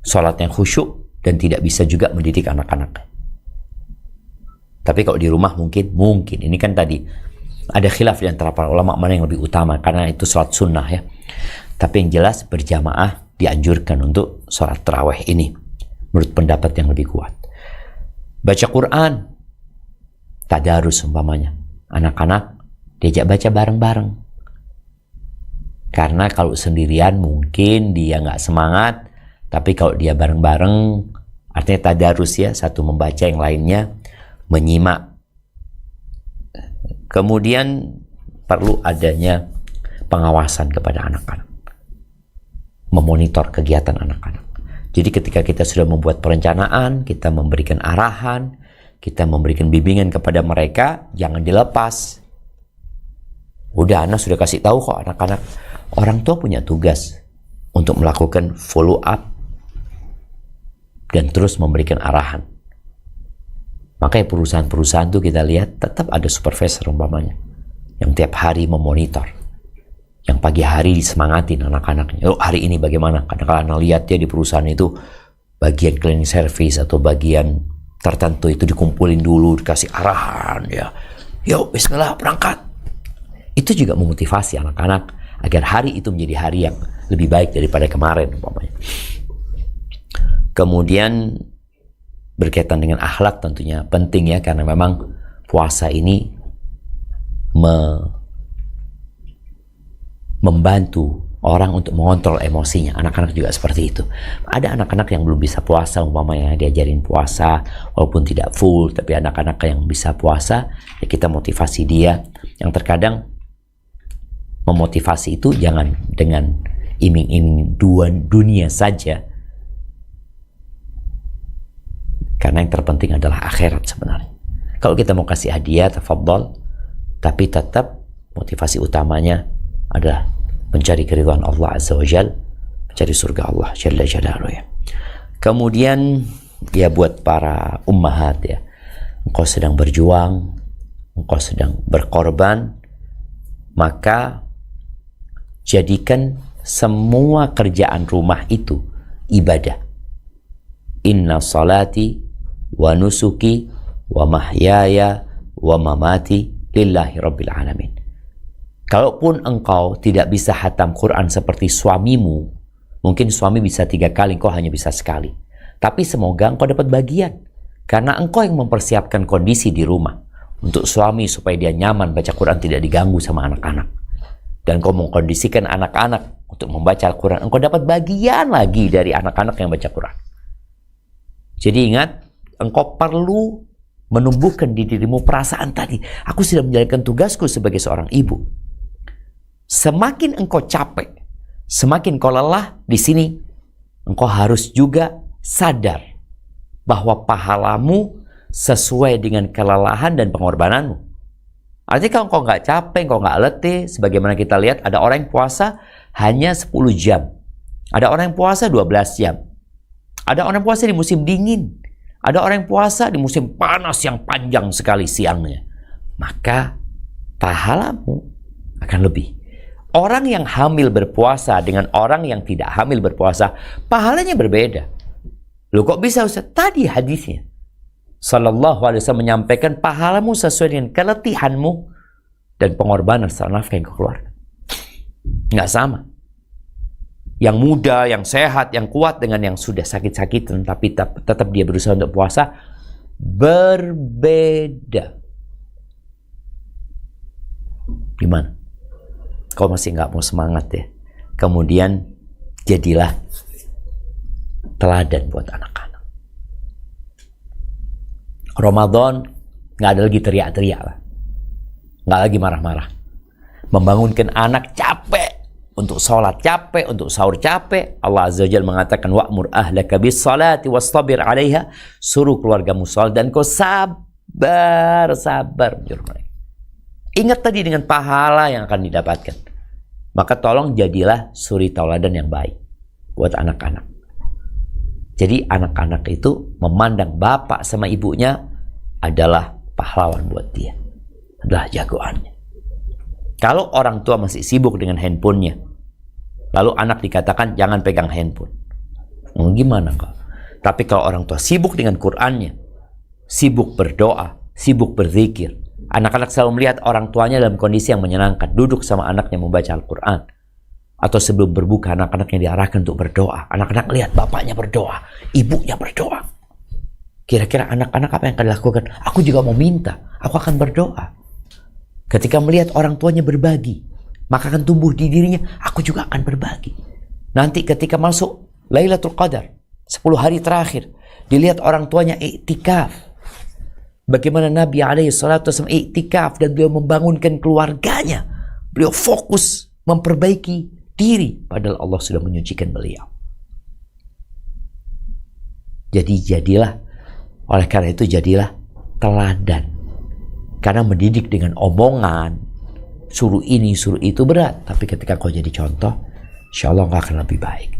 sholat yang khusyuk dan tidak bisa juga mendidik anak-anak. Tapi kalau di rumah mungkin ini kan tadi ada khilaf di antara para ulama mana yang lebih utama, karena itu sholat sunnah ya. Tapi yang jelas berjamaah dianjurkan untuk sholat tarawih ini menurut pendapat yang lebih kuat. Baca Quran, tadarus umpamanya, anak-anak diajak baca bareng-bareng. Karena kalau sendirian mungkin dia nggak semangat, tapi kalau dia bareng-bareng artinya tadarus ya, satu membaca yang lainnya menyimak. Kemudian perlu adanya pengawasan kepada anak-anak, memonitor kegiatan anak-anak. Jadi ketika kita sudah membuat perencanaan, kita memberikan arahan, kita memberikan bimbingan kepada mereka, jangan dilepas. Udah, anak sudah kasih tahu kok anak-anak. Orang tua punya tugas untuk melakukan follow up dan terus memberikan arahan. Makanya perusahaan-perusahaan tuh kita lihat tetap ada supervisor umpamanya yang tiap hari memonitor, yang pagi hari disemangatin anak-anaknya. Oh, hari ini bagaimana? Kadang-kadang anak lihat ya di perusahaan itu bagian cleaning service atau bagian tertentu itu dikumpulin dulu, dikasih arahan ya. Yuk, bismillah, berangkat. Itu juga memotivasi anak-anak agar hari itu menjadi hari yang lebih baik daripada kemarin umpamanya. Kemudian berkaitan dengan akhlak tentunya penting ya, karena memang puasa ini membantu orang untuk mengontrol emosinya. Anak-anak juga seperti itu. Ada anak-anak yang belum bisa puasa umpamanya, diajarin puasa walaupun tidak full, tapi anak-anak yang bisa puasa ya kita motivasi dia. Yang terkadang memotivasi itu jangan dengan iming-iming dunia saja, karena yang terpenting adalah akhirat sebenarnya. Kalau kita mau kasih hadiah, tafadhol, tapi tetap motivasi utamanya adalah mencari keridhaan Allah Azza wa Jalla, mencari surga Allah Jalla Jalaluhu ya. Kemudian ya buat para ummahat ya, engkau sedang berjuang, engkau sedang berkorban, maka jadikan semua kerjaan rumah itu ibadah. Inna salati wa nusuki wa mahyaya wa mamati lillahi rabbil alamin. Kalaupun engkau tidak bisa hatam Quran seperti suamimu, mungkin suami bisa 3 kali, engkau hanya bisa sekali. Tapi semoga engkau dapat bagian, karena engkau yang mempersiapkan kondisi di rumah untuk suami supaya dia nyaman baca Quran, tidak diganggu sama anak-anak. Dan engkau mengkondisikan anak-anak untuk membaca Al-Quran, engkau dapat bagian lagi dari anak-anak yang baca Quran. Jadi ingat, engkau perlu menumbuhkan di dirimu perasaan tadi, aku sudah menjalankan tugasku sebagai seorang ibu. Semakin engkau capek, semakin kau lelah di sini, engkau harus juga sadar bahwa pahalamu sesuai dengan kelelahan dan pengorbananmu. Artinya kalau engkau nggak capek, engkau nggak letih, sebagaimana kita lihat ada orang yang puasa hanya 10 jam, ada orang yang puasa 12 jam, ada orang yang puasa di musim dingin, ada orang yang puasa di musim panas yang panjang sekali siangnya. Maka pahalamu akan lebih. Orang yang hamil berpuasa dengan orang yang tidak hamil berpuasa, pahalanya berbeda. Loh kok bisa Ustaz? Tadi hadisnya Sallallahu alaihi wasallam menyampaikan pahalamu sesuai dengan keletihanmu dan pengorbanan secara nafkah yang kau keluarkan. Nggak sama. Yang muda, yang sehat, yang kuat dengan yang sudah sakit-sakitan tapi tetap dia berusaha untuk puasa, berbeda. Gimana? Kau masih nggak mau semangat ya? Kemudian jadilah teladan buat anak-anak. Ramadan nggak ada lagi teriak-teriak lah, nggak lagi marah-marah. Membangunkan anak capek untuk sholat, capek untuk sahur, capek. Allah Azza wa Jalla mengatakan wa'mur ahlaka bis salati wastabir 'alaiha, suruh keluargamu sholat dan kau sabar menyuruh mereka. Ingat tadi dengan pahala yang akan didapatkan. Maka tolong jadilah suri tauladan yang baik buat anak-anak. Jadi anak-anak itu memandang bapak sama ibunya adalah pahlawan buat dia, adalah jagoannya. Kalau orang tua masih sibuk dengan handphonenya, lalu anak dikatakan jangan pegang handphone, gimana kok? Tapi kalau orang tua sibuk dengan Qur'annya, sibuk berdoa, sibuk berzikir, anak-anak selalu melihat orang tuanya dalam kondisi yang menyenangkan, duduk sama anaknya membaca Al-Quran, atau sebelum berbuka anak-anaknya diarahkan untuk berdoa. Anak-anak lihat bapaknya berdoa, ibunya berdoa. Kira-kira anak-anak apa yang akan dilakukan? Aku juga mau minta, aku akan berdoa. Ketika melihat orang tuanya berbagi, maka akan tumbuh di dirinya, aku juga akan berbagi. Nanti ketika masuk Lailatul Qadar, 10 hari terakhir, dilihat orang tuanya iktikaf. Bagaimana Nabi SAW iktikaf dan beliau membangunkan keluarganya. Beliau fokus memperbaiki diri, padahal Allah sudah menyucikan beliau. Jadi oleh karena itu jadilah teladan. Karena mendidik dengan omongan, suruh ini, suruh itu berat. Tapi ketika kau jadi contoh, insya Allah kau akan lebih baik.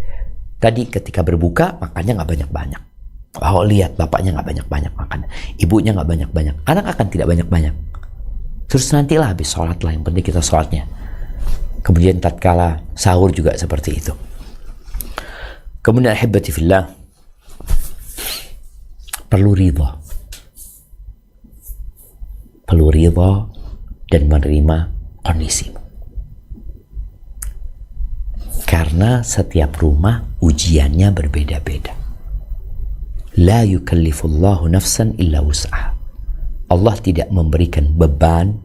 Tadi ketika berbuka, makannya nggak banyak-banyak. Oh lihat, bapaknya nggak banyak-banyak makan. Ibunya nggak banyak-banyak. Anak akan tidak banyak-banyak. Terus nantilah habis sholat lah. Yang penting kita sholatnya. Kemudian tatkala sahur juga seperti itu. Kemudian ahibati fillah, perlu ridha. Perlu ridha dan menerima kondisimu. Karena setiap rumah ujiannya berbeda-beda. La yukallifullahu nafsan illa wus'aha. Allah tidak memberikan beban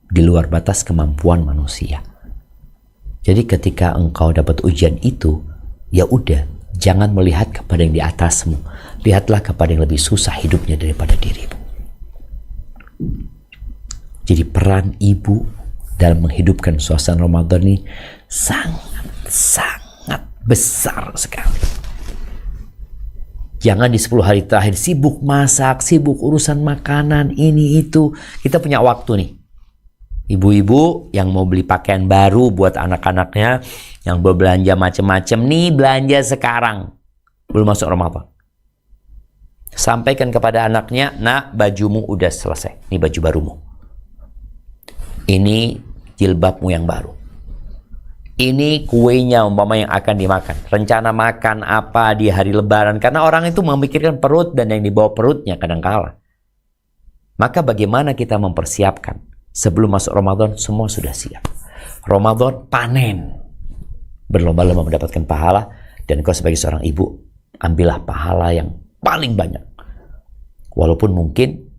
di luar batas kemampuan manusia. Jadi ketika engkau dapat ujian itu, ya udah, jangan melihat kepada yang di atasmu. Lihatlah kepada yang lebih susah hidupnya daripada dirimu. Jadi peran ibu dalam menghidupkan suasana Ramadan ini sangat besar sekali. Jangan di 10 hari terakhir sibuk masak, sibuk urusan makanan, ini itu. Kita punya waktu nih. Ibu-ibu yang mau beli pakaian baru buat anak-anaknya, yang berbelanja macam-macam nih, belanja sekarang. Belum masuk Ramadan. Sampaikan kepada anaknya, nak, bajumu udah selesai. Ini baju barumu. Ini jilbabmu yang baru. Ini kuenya umpama yang akan dimakan. Rencana makan apa di hari Lebaran. Karena orang itu memikirkan perut dan yang dibawa perutnya kadangkala. Maka bagaimana kita mempersiapkan? Sebelum masuk Ramadan semua sudah siap. Ramadan panen. Berlomba-lomba mendapatkan pahala. Dan kau sebagai seorang ibu, ambillah pahala yang paling banyak. Walaupun mungkin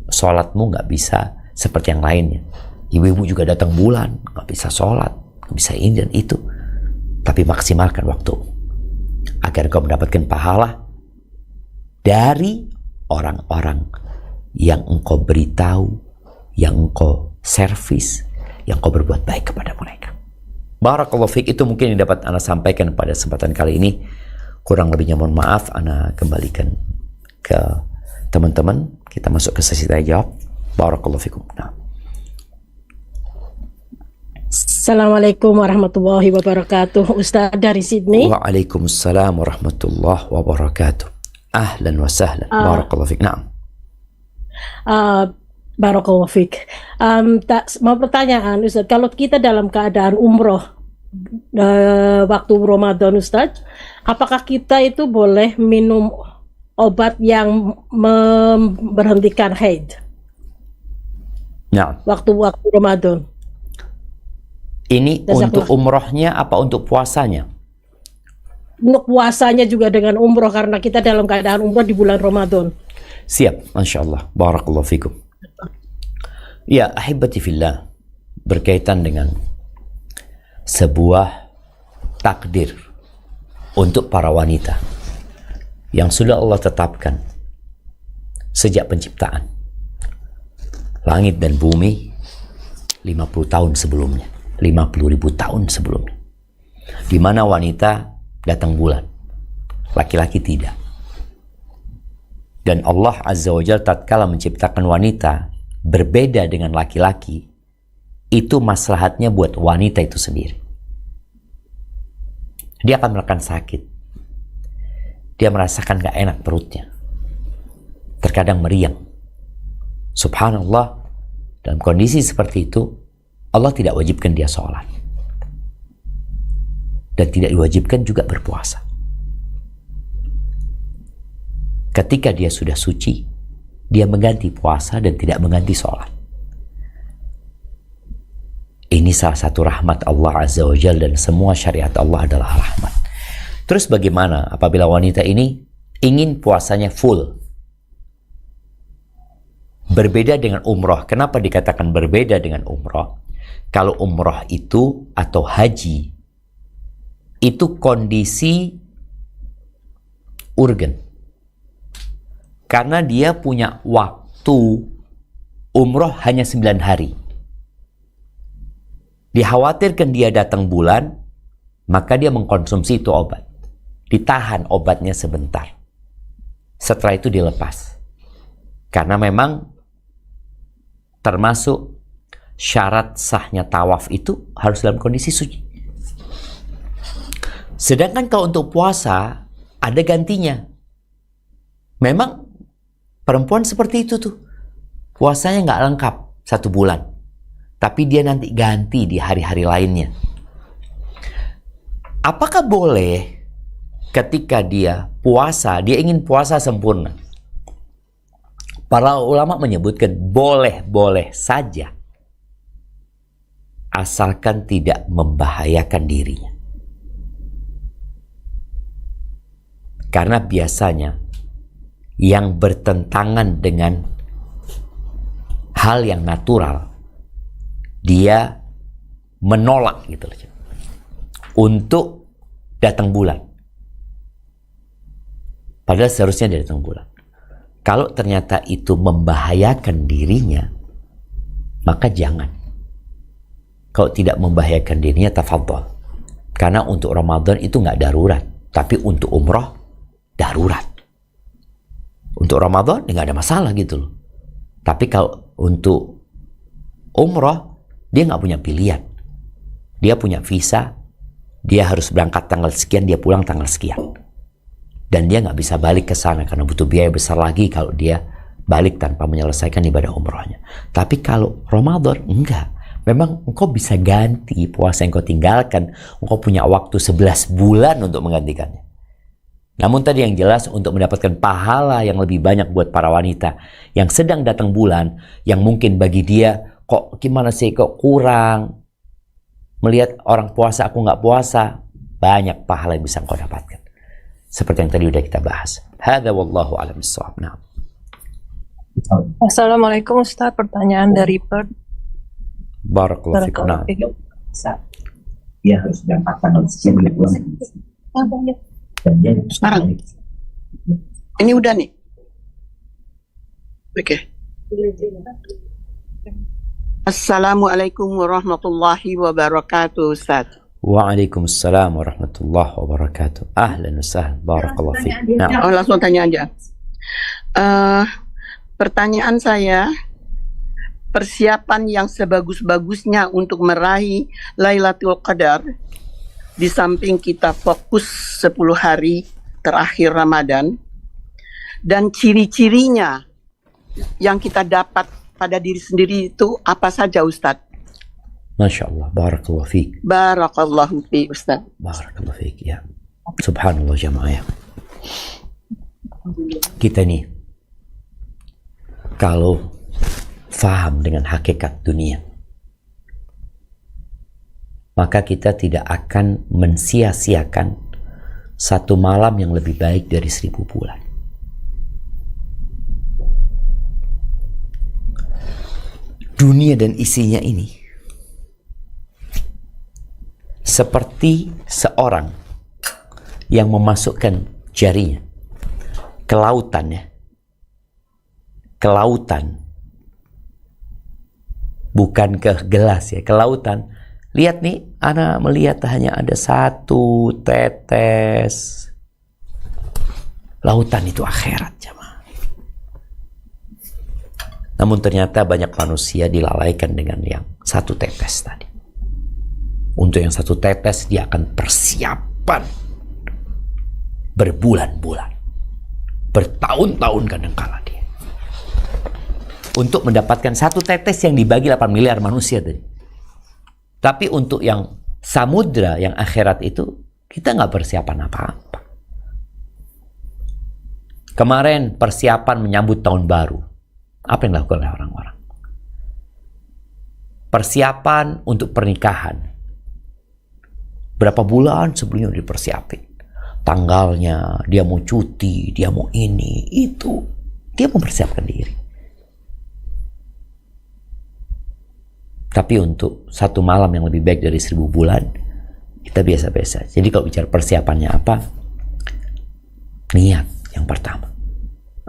sholatmu nggak bisa seperti yang lainnya. Ibu-ibu juga datang bulan, nggak bisa sholat, nggak bisa ini dan itu. Tapi maksimalkan waktu agar kau mendapatkan pahala dari orang-orang yang engkau beritahu, yang engkau servis, yang engkau berbuat baik kepada mereka. Barakallahu fiik, itu mungkin yang dapat Ana sampaikan pada kesempatan kali ini. Kurang lebihnya mohon maaf, Ana kembalikan ke teman-teman. Kita masuk ke sesi tanya jawab. Barakallahu fikum. Nah.
Assalamualaikum warahmatullahi wabarakatuh. Ustaz dari Sydney.
Waalaikumsalam warahmatullahi wabarakatuh. Ahlan wa sahlan. Barakallahu fik. Naam.
Barakallahu fik. Mau pertanyaan Ustaz, kalau kita dalam keadaan umroh waktu Ramadan Ustaz, apakah kita itu boleh minum obat yang memberhentikan haid?
Nah.
Waktu Ramadan.
Ini untuk umrohnya apa untuk puasanya?
Untuk puasanya juga dengan umroh, karena kita dalam keadaan umroh di bulan Ramadan.
Siap, Masya Allah. Barakallahu fikum. Ya, ahibati fillah, berkaitan dengan sebuah takdir untuk para wanita yang sudah Allah tetapkan sejak penciptaan. Langit dan bumi 50 tahun sebelumnya, 50.000 tahun sebelumnya. Di mana wanita datang bulan, laki-laki tidak. Dan Allah Azza wa Jalla tatkala menciptakan wanita berbeda dengan laki-laki, itu maslahatnya buat wanita itu sendiri. Dia akan merasakan sakit. Dia merasakan gak enak perutnya. Terkadang meriang. Subhanallah, dalam kondisi seperti itu, Allah tidak wajibkan dia sholat. Dan tidak diwajibkan juga berpuasa. Ketika dia sudah suci, dia mengganti puasa dan tidak mengganti sholat. Ini salah satu rahmat Allah Azza wa Jalla, dan semua syariat Allah adalah rahmat. Terus bagaimana apabila wanita ini ingin puasanya full? Berbeda dengan umroh. Kenapa dikatakan berbeda dengan umroh? Kalau umroh itu atau haji, itu kondisi urgen. Karena dia punya waktu umroh hanya 9 hari. Dikhawatirkan dia datang bulan, maka dia mengkonsumsi itu obat. Ditahan obatnya sebentar. Setelah itu dilepas. Karena memang termasuk syarat sahnya tawaf itu harus dalam kondisi suci. Sedangkan kalau untuk puasa, ada gantinya. Memang perempuan seperti itu tuh. Puasanya nggak lengkap 1 bulan. Tapi dia nanti ganti di hari-hari lainnya. Apakah boleh ketika dia puasa, dia ingin puasa sempurna? Para ulama menyebutkan boleh-boleh saja. Asalkan tidak membahayakan dirinya. Karena biasanya yang bertentangan dengan hal yang natural, dia menolak gitu loh, untuk datang bulan. Padahal seharusnya dia datang bulan. Kalau ternyata itu membahayakan dirinya, maka jangan. Kalau tidak membahayakan dirinya, tafadhol. Karena untuk Ramadan itu nggak darurat, tapi untuk umroh darurat. Untuk Ramadan nggak ada masalah gitu loh. Tapi kalau untuk umroh, dia nggak punya pilihan. Dia punya visa, dia harus berangkat tanggal sekian, dia pulang tanggal sekian. Dan dia nggak bisa balik ke sana karena butuh biaya besar lagi kalau dia balik tanpa menyelesaikan ibadah umrohnya. Tapi kalau Ramadan, enggak. Memang engkau bisa ganti puasa yang kau tinggalkan. Engkau punya waktu 11 bulan untuk menggantikannya. Namun tadi yang jelas, untuk mendapatkan pahala yang lebih banyak buat para wanita yang sedang datang bulan, yang mungkin bagi dia, kok gimana sih, kok kurang. Melihat orang puasa, aku nggak puasa. Banyak pahala yang bisa engkau dapatkan. Seperti yang tadi udah kita bahas. Hadza wallahu a'lam bissawab. Nah.
Assalamualaikum Ustaz, pertanyaan dari Perth.
Barakallahu fikum. Nah.
Dia harus berangkat tanggal sekian, dia pulang. Dan dia
Sekarang ini udah nih. Oke. Assalamualaikum warahmatullahi wabarakatuh, Ustaz.
Waalaikumsalam warahmatullahi wabarakatuh. Ahlan wa sahlan. Barakallahu fiik. Nah.
Oh, langsung tanya aja. Pertanyaan saya, persiapan yang sebagus-bagusnya untuk meraih Lailatul Qadar, di samping kita fokus 10 hari terakhir Ramadan, dan ciri-cirinya yang kita dapat pada diri sendiri itu apa saja, Ustadz?
Masya Allah. Barakallahu fiik.
Barakallahu fiik, Ustadz.
Barakallahu fiik. Ya. Subhanallah jamaah ya. Kita nih, kalau faham dengan hakikat dunia, maka kita tidak akan mensia-siakan satu malam yang lebih baik dari 1000 bulan. Dunia dan isinya ini seperti seorang yang memasukkan jarinya ke lautan ya. ke lautan. Bukan ke gelas ya, ke lautan. Lihat nih, ana melihat hanya ada satu tetes. Lautan itu akhirat, jemaah. Namun ternyata banyak manusia dilalaikan dengan yang satu tetes tadi. Untuk yang satu tetes dia akan persiapan berbulan-bulan, bertahun-tahun kadangkala dia, untuk mendapatkan satu tetes yang dibagi 8 miliar manusia tadi. Tapi untuk yang samudra, yang akhirat itu, kita nggak persiapan apa-apa. Kemarin persiapan menyambut tahun baru. Apa yang dilakukan oleh orang-orang? Persiapan untuk pernikahan. Berapa bulan sebelumnya dipersiapin. Tanggalnya, dia mau cuti, dia mau ini, itu. Dia mempersiapkan diri. Tapi untuk satu malam yang lebih baik dari 1000 bulan, kita biasa-biasa. Jadi kalau bicara persiapannya apa? Niat yang pertama.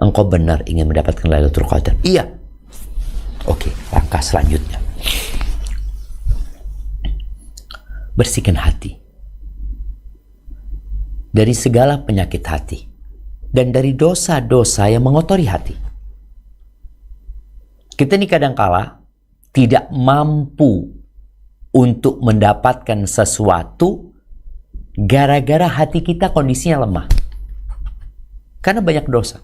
Engkau benar ingin mendapatkan Lailatul Qadar? Iya. Oke, langkah selanjutnya. Bersihkan hati dari segala penyakit hati dan dari dosa-dosa yang mengotori hati. Kita ini kadangkala tidak mampu untuk mendapatkan sesuatu gara-gara hati kita kondisinya lemah. Karena banyak dosa.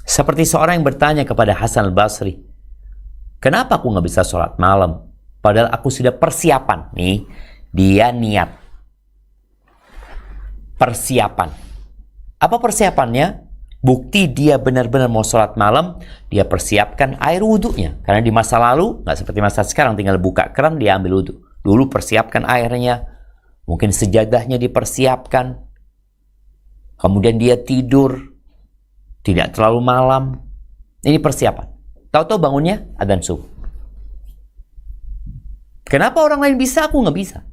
Seperti seorang yang bertanya kepada Hasan al-Basri, kenapa aku nggak bisa sholat malam? Padahal aku sudah persiapan. Nih, dia niat. Persiapan. Apa persiapannya? Bukti dia benar-benar mau sholat malam, dia persiapkan air wudhunya. Karena di masa lalu, nggak seperti masa sekarang, tinggal buka keran, dia ambil wudhu. Dulu persiapkan airnya, mungkin sejadahnya dipersiapkan. Kemudian dia tidur, tidak terlalu malam. Ini persiapan. Tahu-tahu bangunnya adzan subuh. Kenapa orang lain bisa, aku nggak bisa?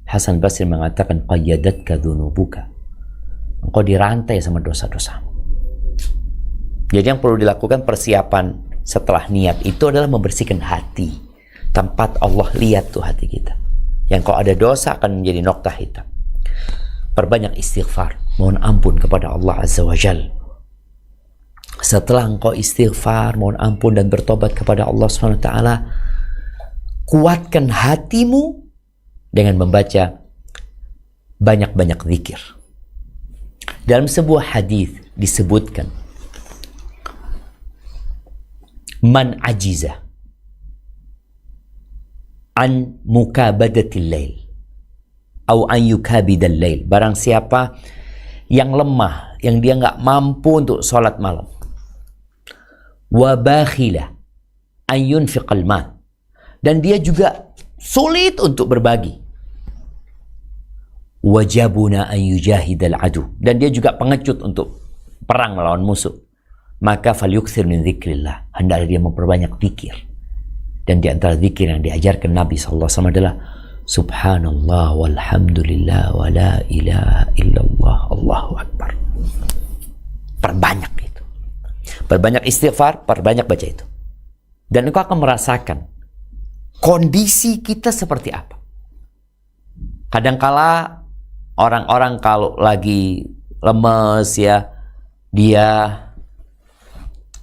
Hasan Basri mengatakan, qayyadatka dzunubuka. Engkau dirantai sama dosa-dosa. Jadi yang perlu dilakukan persiapan setelah niat itu adalah membersihkan hati. Tempat Allah lihat tuh hati kita. Yang kalau ada dosa akan menjadi noktah hitam. Perbanyak istighfar, mohon ampun kepada Allah Azza wa Jal. Setelah engkau istighfar, mohon ampun dan bertobat kepada Allah SWT, kuatkan hatimu dengan membaca banyak-banyak zikir. Dalam sebuah hadis disebutkan, man ajiza an mukabadatil lail atau an yukabidal lail, barang siapa yang lemah, yang dia nggak mampu untuk sholat malam, wa bakhila an yunfiqal mal, dan dia juga sulit untuk berbagi, wajabuna an yujahidal adu, dan dia juga pengecut untuk perang melawan musuh, maka falyukthir min dzikrillah, hendaklah dia memperbanyak zikir. Dan di antara zikir yang diajarkan Nabi SAW adalah subhanallah walhamdulillah wa la ilaha illallah Allahu akbar. Perbanyak itu. Perbanyak istighfar, perbanyak baca itu. Dan engkau akan merasakan kondisi kita seperti apa. Kadangkala orang-orang kalau lagi lemes ya, dia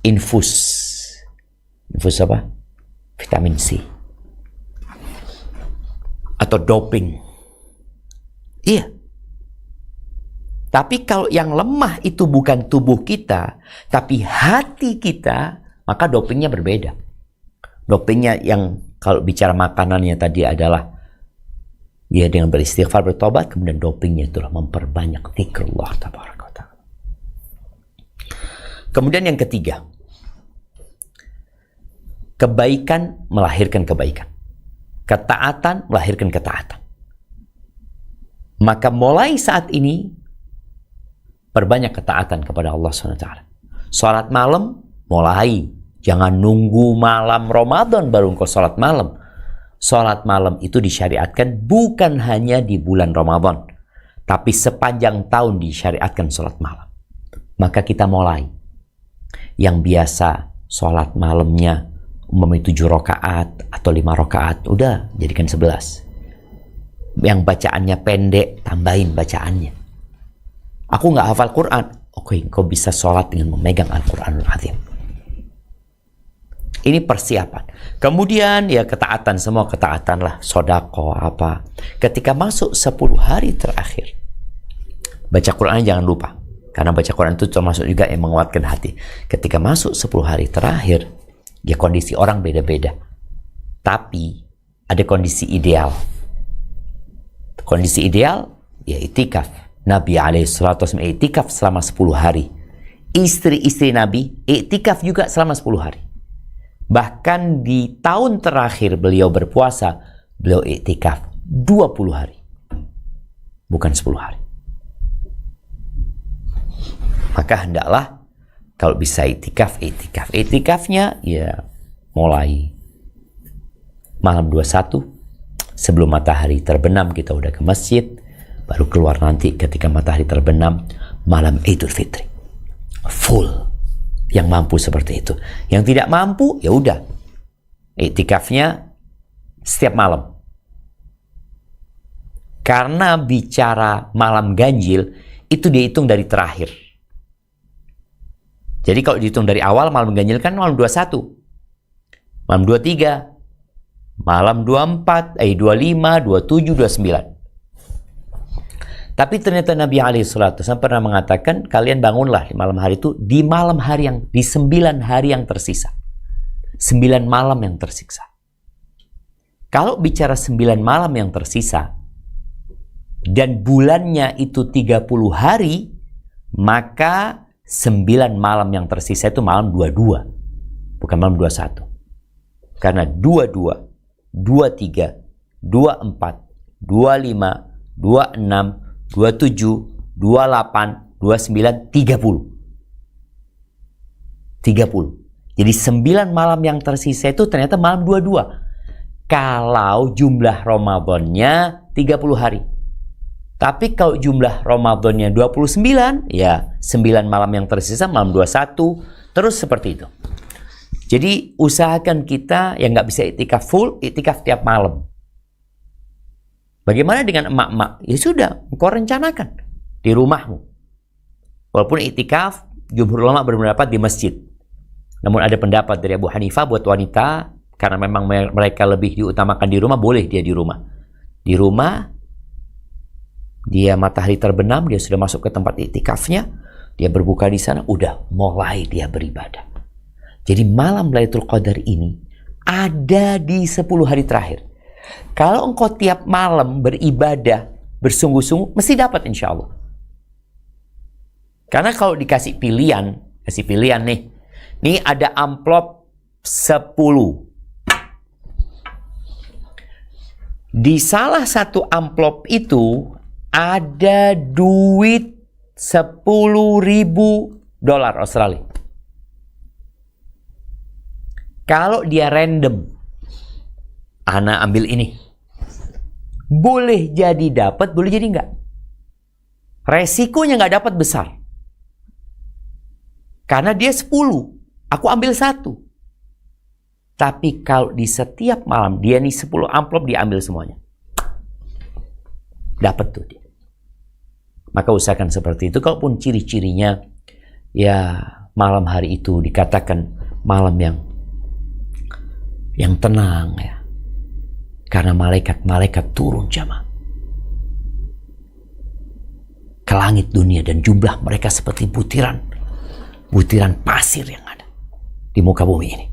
infus apa? Vitamin C atau doping. Iya. Tapi kalau yang lemah itu bukan tubuh kita, tapi hati kita, maka dopingnya berbeda. Dopingnya yang kalau bicara makanannya tadi adalah dia dengan beristighfar, bertobat, kemudian dopingnya itulah memperbanyak zikrullah tabaraka wa ta'ala. Kemudian yang ketiga, kebaikan melahirkan kebaikan. Ketaatan melahirkan ketaatan. Maka mulai saat ini, perbanyak ketaatan kepada Allah SWT. Salat malam, mulai. Jangan nunggu malam Ramadan baru engkau salat malam. Salat malam itu disyariatkan bukan hanya di bulan Ramadan, tapi sepanjang tahun disyariatkan salat malam. Maka kita mulai. Yang biasa sholat malamnya umpamanya 7 rakaat atau 5 rakaat, udah jadikan 11. Yang bacaannya pendek, tambahin bacaannya. Aku nggak hafal Quran, oke, kau bisa sholat dengan memegang Al-Quranul Azim. Ini persiapan. Kemudian ya ketaatan, semua ketaatan lah, sodako apa. Ketika masuk 10 hari terakhir, baca Quran jangan lupa. Karena baca Quran itu termasuk juga yang menguatkan hati. Ketika masuk 10 hari terakhir, ya kondisi orang beda-beda. Tapi ada kondisi ideal. Kondisi ideal ya itikaf. Nabi SAW itikaf selama 10 hari. Istri-istri Nabi itikaf juga selama 10 hari. Bahkan di tahun terakhir beliau berpuasa, beliau iktikaf 20 hari. Bukan 10 hari. Maka hendaklah kalau bisa iktikaf. Iktikafnya ya mulai malam 21, sebelum matahari terbenam kita udah ke masjid, baru keluar nanti ketika matahari terbenam malam Idul Fitri. Full. Yang mampu seperti itu. Yang tidak mampu, ya udah. Iktikafnya setiap malam. Karena bicara malam ganjil, itu dihitung dari terakhir. Jadi kalau dihitung dari awal, malam ganjil kan malam 21. Malam 23. Malam 24, 25, 27, 29. Tapi ternyata Nabi SAW pernah mengatakan, kalian bangunlah di malam hari itu, di 9 hari yang tersisa. 9 malam yang tersisa. Kalau bicara 9 malam yang tersisa, dan bulannya itu 30 hari, maka 9 malam yang tersisa itu malam 22. Bukan malam 21. Karena 22, 23, 24, 25, 26, 27, 28, 29, 30. 30. Jadi 9 malam yang tersisa itu ternyata malam 22. Kalau jumlah Ramadannya 30 hari. Tapi kalau jumlah Ramadannya 29, ya 9 malam yang tersisa malam 21. Terus seperti itu. Jadi usahakan kita yang nggak bisa iktikaf full, iktikaf tiap malam. Bagaimana dengan emak-emak? Ya sudah, engkau rencanakan di rumahmu. Walaupun iktikaf, jumhur ulama berpendapat di masjid. Namun ada pendapat dari Abu Hanifah buat wanita, karena memang mereka lebih diutamakan di rumah, boleh dia di rumah. Di rumah, dia matahari terbenam, dia sudah masuk ke tempat iktikafnya, dia berbuka di sana, udah mulai dia beribadah. Jadi malam Lailatul Qadar ini ada di 10 hari terakhir. Kalau engkau tiap malam beribadah bersungguh-sungguh, mesti dapat insya Allah. Karena kalau dikasih pilihan nih. Nih ada amplop 10. Di salah satu amplop itu ada duit $10.000 Australia. Kalau dia random, Ana ambil ini. Boleh jadi dapat, boleh jadi enggak. Resikonya enggak dapat besar. Karena dia 10. Aku ambil 1. Tapi kalau di setiap malam, dia nih 10 amplop, dia ambil semuanya. Dapat tuh dia. Maka usahakan seperti itu. Kalaupun ciri-cirinya, ya malam hari itu dikatakan malam yang tenang ya. Karena malaikat-malaikat turun jamaah ke langit dunia dan jumlah mereka seperti butiran pasir yang ada di muka bumi ini.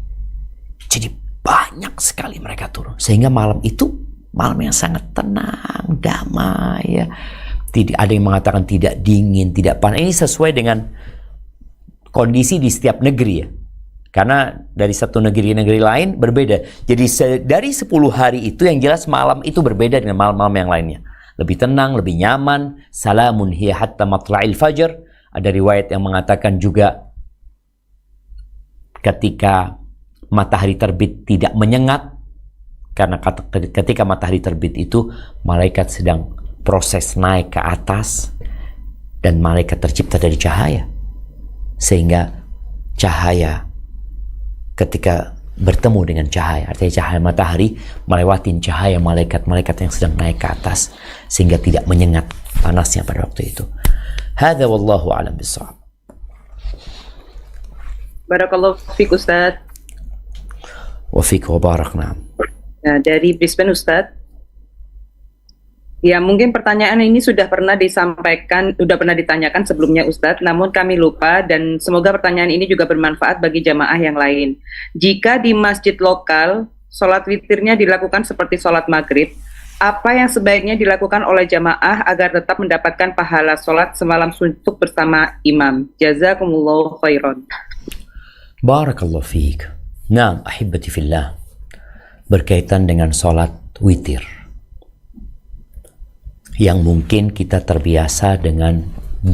Jadi banyak sekali mereka turun sehingga malam itu malam yang sangat tenang, damai ya. Tidak ada yang mengatakan tidak dingin, tidak panas. Ini sesuai dengan kondisi di setiap negeri ya. Karena dari satu negeri-negeri lain berbeda. Jadi dari 10 hari itu yang jelas malam itu berbeda dengan malam-malam yang lainnya. Lebih tenang, lebih nyaman. Salamun hiya hatta matla'il fajr. Ada riwayat yang mengatakan juga ketika matahari terbit tidak menyengat. Karena ketika matahari terbit itu malaikat sedang proses naik ke atas dan malaikat tercipta dari cahaya. Sehingga cahaya ketika bertemu dengan cahaya, artinya cahaya matahari melewati cahaya malaikat-malaikat yang sedang naik ke atas sehingga tidak menyengat panasnya pada waktu itu. Hadza wallahu a'lam bissawab.
Barakallahu fiik Ustaz.
Wa fiik wa barak. Na'am.
Nah, dari Brisbane Ustaz. Ya, mungkin pertanyaan ini sudah pernah ditanyakan sebelumnya Ustadz, namun kami lupa dan semoga pertanyaan ini juga bermanfaat bagi jamaah yang lain. Jika di masjid lokal, sholat witirnya dilakukan seperti sholat maghrib, apa yang sebaiknya dilakukan oleh jamaah agar tetap mendapatkan pahala sholat semalam suntuk bersama imam? Jazakumullahu khairan.
Barakallahu fiik. Naam, ahibati fillah. Berkaitan dengan sholat witir, yang mungkin kita terbiasa dengan 2,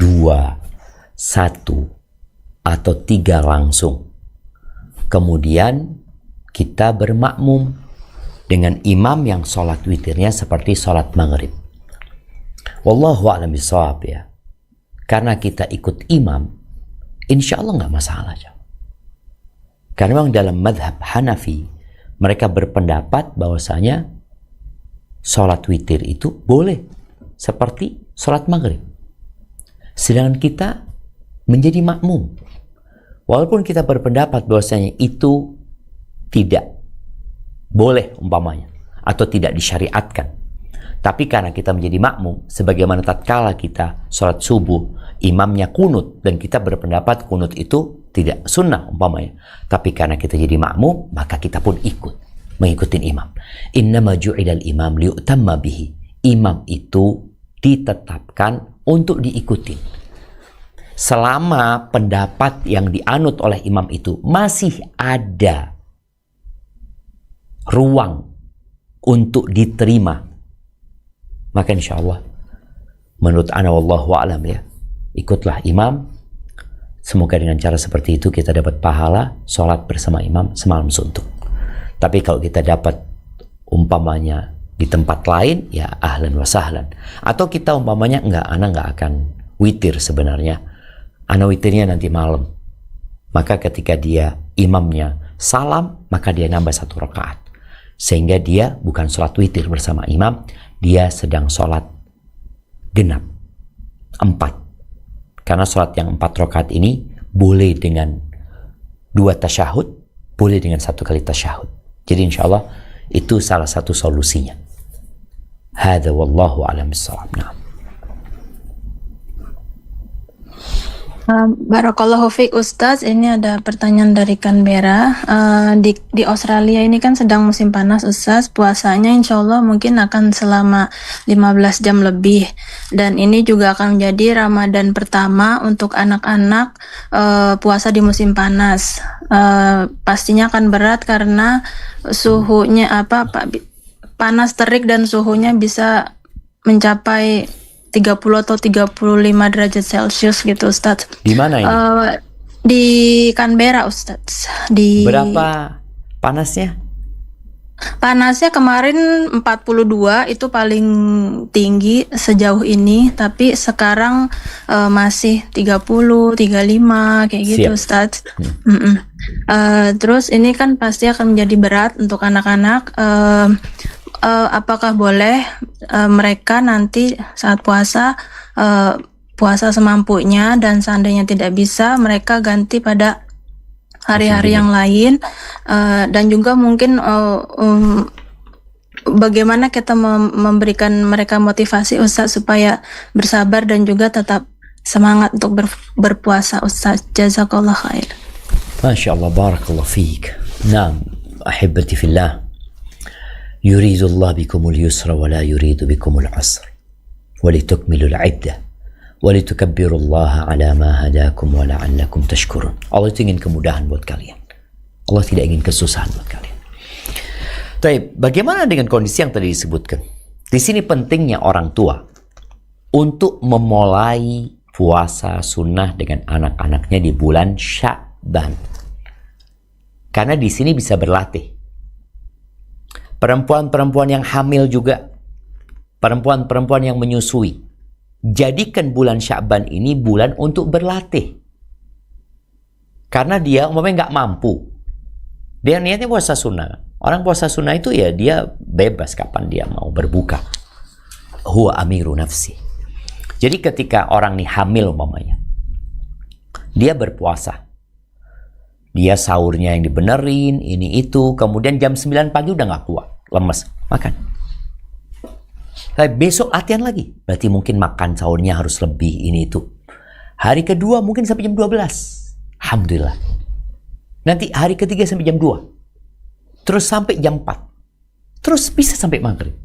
1, atau 3 langsung. Kemudian kita bermakmum dengan imam yang sholat witirnya seperti sholat maghrib. Wallahu a'lam bishawab ya. Karena kita ikut imam, insya Allah nggak masalah. Karena memang dalam madhab Hanafi, mereka berpendapat bahwasanya sholat witir itu boleh seperti sholat maghrib. Sedangkan kita menjadi makmum. Walaupun kita berpendapat bahwasanya itu tidak boleh umpamanya, atau tidak disyariatkan. Tapi karena kita menjadi makmum, sebagaimana tatkala kita sholat subuh, imamnya kunut, dan kita berpendapat kunut itu tidak sunnah umpamanya. Tapi karena kita jadi makmum, maka kita pun ikut, mengikuti imam. Innama ju'ilal imam liyu'tamma bihi. Imam itu ditetapkan untuk diikuti. Selama pendapat yang dianut oleh imam itu masih ada ruang untuk diterima, maka insya Allah menurut ana wallahu a'lam ya, ikutlah imam. Semoga dengan cara seperti itu kita dapat pahala sholat bersama imam semalam suntuk. Tapi kalau kita dapat umpamanya di tempat lain, ya ahlan wa sahlan. Atau kita umpamanya ana nggak akan witir sebenarnya, ana witirnya nanti malam. Maka ketika dia imamnya salam, maka dia nambah 1 rakaat. Sehingga dia bukan sholat witir bersama imam, dia sedang sholat genap 4. Karena sholat yang 4 rakaat ini boleh dengan 2 tasyahud, boleh dengan 1 kali tasyahud. Jadi insya Allah itu salah satu solusinya. Hadza wallahu a'lam bissawab. Na'am.
Barakallahu fiik Ustaz, ini ada pertanyaan dari Canberra. Di Australia ini kan sedang musim panas Ustaz, puasanya insya Allah mungkin akan selama 15 jam lebih, dan ini juga akan menjadi Ramadan pertama untuk anak-anak puasa di musim panas. Pastinya akan berat karena suhunya panas terik dan suhunya bisa mencapai 30 atau 35 derajat Celcius gitu Ustaz.
Di mana ini?
Di Canberra Ustaz.
Berapa panasnya?
Panasnya kemarin 42 itu paling tinggi sejauh ini, tapi sekarang masih 30, 35 kayak gitu Ustaz. Terus ini kan pasti akan menjadi berat untuk anak-anak. Apakah boleh mereka nanti saat puasa puasa semampunya, dan seandainya tidak bisa mereka ganti pada hari-hari yang lain, dan juga mungkin bagaimana kita memberikan mereka motivasi Ustaz supaya bersabar dan juga tetap semangat untuk berpuasa Ustaz. Jazakallah khair.
Masya Allah, barakallah fiik. Naam, ahibati fillah. يريد الله بكم اليسر ولا يريد بكم العسر ولتكملوا العدة ولتكبروا الله على ما هداكم ولعلكم تشكرون. Allah itu ingin kemudahan buat kalian. Allah tidak ingin kesusahan buat kalian. Baik, bagaimana dengan kondisi yang tadi disebutkan? Di sini pentingnya orang tua untuk memulai puasa sunnah dengan anak-anaknya di bulan Sya'ban. Karena di sini bisa berlatih. Perempuan-perempuan yang hamil juga, perempuan-perempuan yang menyusui, jadikan bulan Sya'ban ini bulan untuk berlatih. Karena dia umpamanya nggak mampu. Dia niatnya puasa sunnah. Orang puasa sunnah itu ya dia bebas kapan dia mau berbuka. Huwa amiru nafsi. Jadi ketika orang nih hamil umpamanya, dia berpuasa. Dia sahurnya yang dibenerin, ini itu. Kemudian jam 9 pagi udah nggak kuat, lemes, makan. Tapi besok latihan lagi. Berarti mungkin makan sahurnya harus lebih, ini itu. Hari kedua mungkin sampai jam 12. Alhamdulillah. Nanti hari ketiga sampai jam 2. Terus sampai jam 4. Terus bisa sampai maghrib.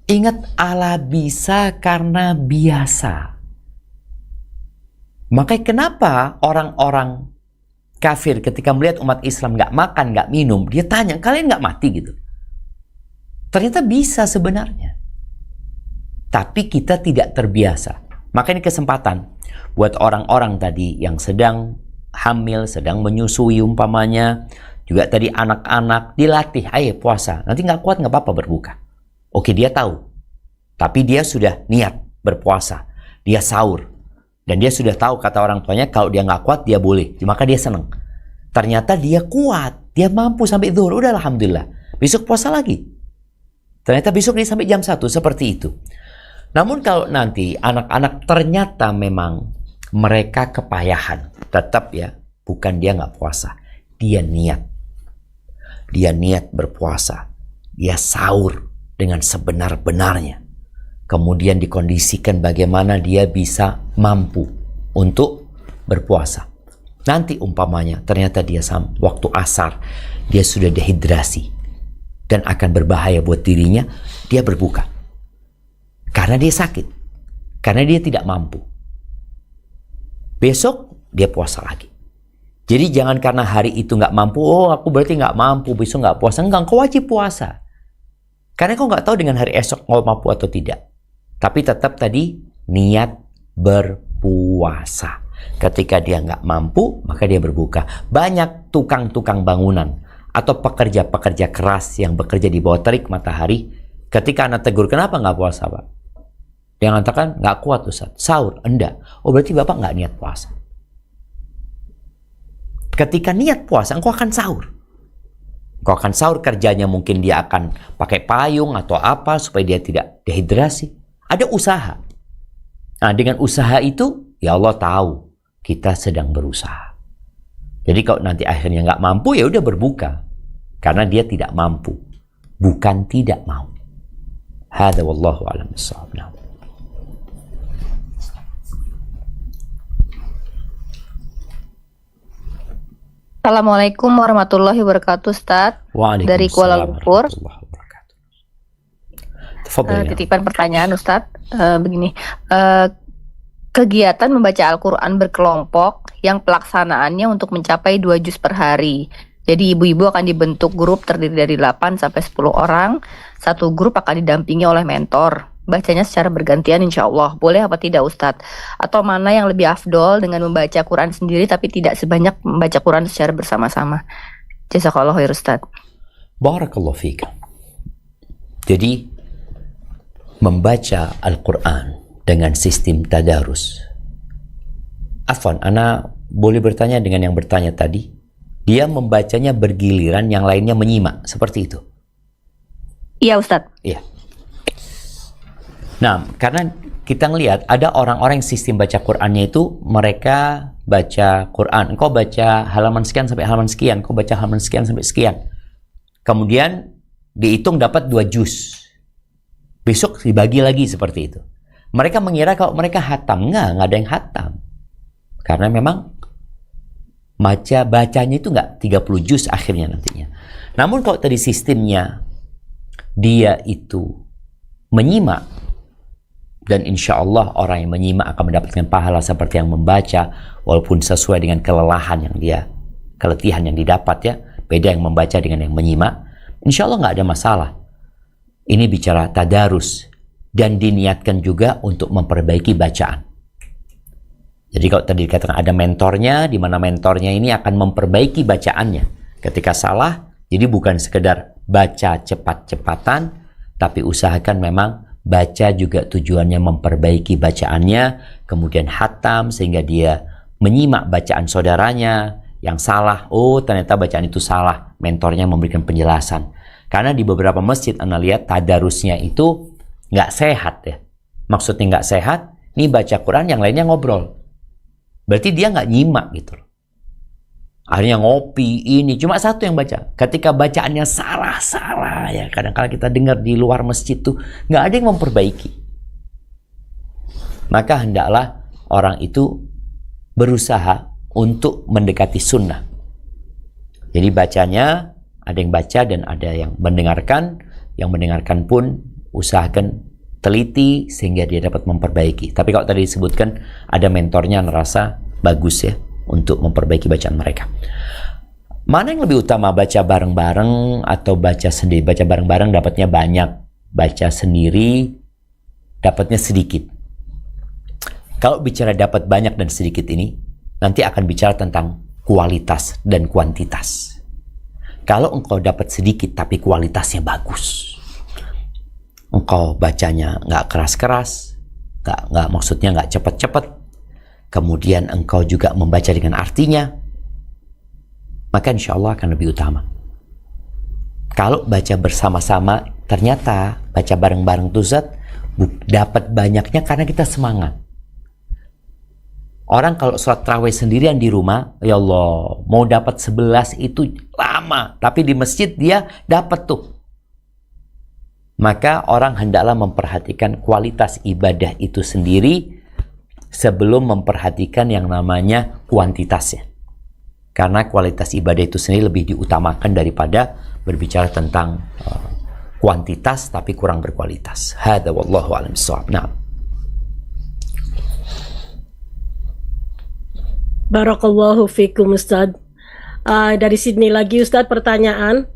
Ingat, Allah bisa karena biasa. Makanya kenapa orang-orang kafir ketika melihat umat Islam nggak makan, nggak minum, dia tanya, kalian nggak mati gitu? Ternyata bisa sebenarnya. Tapi kita tidak terbiasa. Maka ini kesempatan buat orang-orang tadi yang sedang hamil, sedang menyusui umpamanya, juga tadi anak-anak, dilatih, ayo puasa. Nanti nggak kuat nggak apa-apa berbuka. Oke, dia tahu. Tapi dia sudah niat berpuasa. Dia sahur. Dan dia sudah tahu kata orang tuanya, kalau dia nggak kuat, dia boleh. Maka dia senang. Ternyata dia kuat. Dia mampu sampai zuhur. Udah alhamdulillah. Besok puasa lagi. Ternyata besok dia sampai jam 1. Seperti itu. Namun kalau nanti anak-anak ternyata memang mereka kepayahan. Tetap ya. Bukan dia nggak puasa. Dia niat. Dia niat berpuasa. Dia sahur dengan sebenar-benarnya. Kemudian dikondisikan bagaimana dia bisa mampu untuk berpuasa. Nanti umpamanya ternyata dia waktu asar dia sudah dehidrasi dan akan berbahaya buat dirinya, dia berbuka. Karena dia sakit. Karena dia tidak mampu. Besok dia puasa lagi. Jadi jangan karena hari itu nggak mampu, oh aku berarti nggak mampu, besok nggak puasa. Enggak, kau wajib puasa. Karena kau nggak tahu dengan hari esok mau mampu atau tidak. Tapi tetap tadi niat berpuasa. Ketika dia nggak mampu, maka dia berbuka. Banyak tukang-tukang bangunan atau pekerja-pekerja keras yang bekerja di bawah terik matahari. Ketika anak tegur, kenapa nggak puasa, Pak? Dia mengatakan, nggak kuat, Ustaz. Sahur, enggak. Oh, berarti Bapak nggak niat puasa. Ketika niat puasa, engkau akan sahur. Engkau akan sahur, kerjanya mungkin dia akan pakai payung atau apa supaya dia tidak dehidrasi. Ada usaha. Nah, dengan usaha itu, ya Allah tahu kita sedang berusaha. Jadi kalau nanti akhirnya nggak mampu, ya udah berbuka. Karena dia tidak mampu. Bukan tidak mau. Hadza wallahu a'lam bissawab.
Assalamualaikum warahmatullahi wabarakatuh, Ustaz. Dari Kuala Lumpur. Titipan pertanyaan, Ustaz. Begini, kegiatan membaca Al-Quran berkelompok yang pelaksanaannya untuk mencapai 2 juz per hari. Jadi ibu-ibu akan dibentuk grup terdiri dari 8 sampai 10 orang. Satu grup akan didampingi oleh mentor. Bacanya secara bergantian insya Allah. Boleh apa tidak, Ustadz? Atau mana yang lebih afdol dengan membaca Quran sendiri tapi tidak sebanyak membaca Quran secara bersama-sama? Jazakallahu khair, Ustadz.
Barakallahu fiik. Jadi membaca Al-Quran dengan sistem tadarus. Afwan, ana boleh bertanya dengan yang bertanya tadi? Dia membacanya bergiliran, yang lainnya menyimak, seperti itu?
Iya, Ustadz.
Iya. Nah, karena kita ngelihat ada orang-orang yang sistem baca Qurannya itu mereka baca Quran. Engkau baca halaman sekian sampai halaman sekian, engkau baca halaman sekian sampai sekian. Kemudian dihitung dapat 2 juz. Besok dibagi lagi seperti itu. Mereka mengira kalau mereka hatam. Nggak ada yang hatam. Karena memang bacanya itu nggak 30 juz akhirnya nantinya. Namun kalau tadi sistemnya dia itu menyimak, dan insya Allah orang yang menyimak akan mendapatkan pahala seperti yang membaca, walaupun sesuai dengan keletihan yang didapat ya. Beda yang membaca dengan yang menyimak. Insya Allah nggak ada masalah. Ini bicara tadarus dan diniatkan juga untuk memperbaiki bacaan. Jadi kalau tadi dikatakan ada mentornya, di mana mentornya ini akan memperbaiki bacaannya. Ketika salah, jadi bukan sekedar baca cepat-cepatan, tapi usahakan memang baca juga tujuannya memperbaiki bacaannya, kemudian hatam sehingga dia menyimak bacaan saudaranya yang salah. Oh, ternyata bacaan itu salah. Mentornya memberikan penjelasan. Karena di beberapa masjid Anda lihat tadarusnya itu nggak sehat ya. Maksudnya nggak sehat, ini baca Quran, yang lainnya ngobrol. Berarti dia nggak nyimak gitu. Akhirnya ngopi, ini cuma satu yang baca. Ketika bacaannya salah ya, kadang-kadang kita dengar di luar masjid tuh nggak ada yang memperbaiki. Maka hendaklah orang itu berusaha untuk mendekati sunnah. Jadi bacanya ada yang baca dan ada yang mendengarkan. Yang mendengarkan pun usahakan teliti sehingga dia dapat memperbaiki. Tapi kalau tadi disebutkan ada mentornya ngerasa bagus ya untuk memperbaiki bacaan mereka. Mana yang lebih utama, baca bareng-bareng atau baca sendiri? Baca bareng-bareng dapatnya banyak, baca sendiri dapatnya sedikit. Kalau bicara dapat banyak dan sedikit ini, nanti akan bicara tentang kualitas dan kuantitas. Kalau engkau dapat sedikit tapi kualitasnya bagus, engkau bacanya nggak keras-keras, nggak maksudnya nggak cepet-cepet, kemudian engkau juga membaca dengan artinya, maka insya Allah akan lebih utama. Kalau baca bersama-sama, ternyata baca bareng-bareng tuh Zat, dapat banyaknya karena kita semangat. Orang kalau sholat tarawih sendirian di rumah, ya Allah, mau dapat 11 itu lama, tapi di masjid dia dapat tuh. Maka orang hendaklah memperhatikan kualitas ibadah itu sendiri sebelum memperhatikan yang namanya kuantitasnya. Karena kualitas ibadah itu sendiri lebih diutamakan daripada berbicara tentang kuantitas tapi kurang berkualitas. Hadza wallahu a'lam bissawab. Nah.
Barakallahu fikum Ustaz. Dari Sydney lagi Ustaz, pertanyaan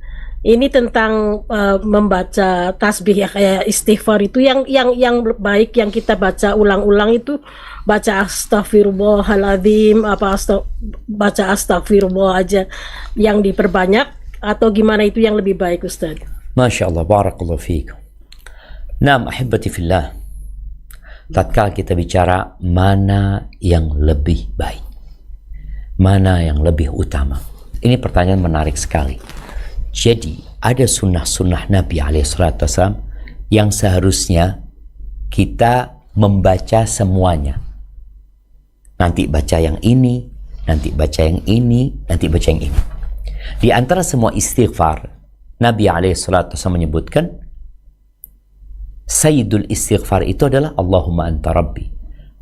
ini tentang membaca tasbih ya, kayak istighfar itu yang baik yang kita baca ulang-ulang itu baca astaghfirullahaladzim baca astaghfirullah aja yang diperbanyak atau gimana itu yang lebih baik Ustaz?
Masya Allah, barakallahu fikum. Naam ahibati fillah, tatkala kita bicara mana yang lebih baik, mana yang lebih utama, ini pertanyaan menarik sekali. Jadi ada sunnah-sunnah Nabi SAW yang seharusnya kita membaca semuanya. Nanti baca yang ini, nanti baca yang ini, nanti baca yang ini. Di antara semua istighfar, Nabi SAW menyebutkan Sayyidul istighfar itu adalah Allahumma anta rabbi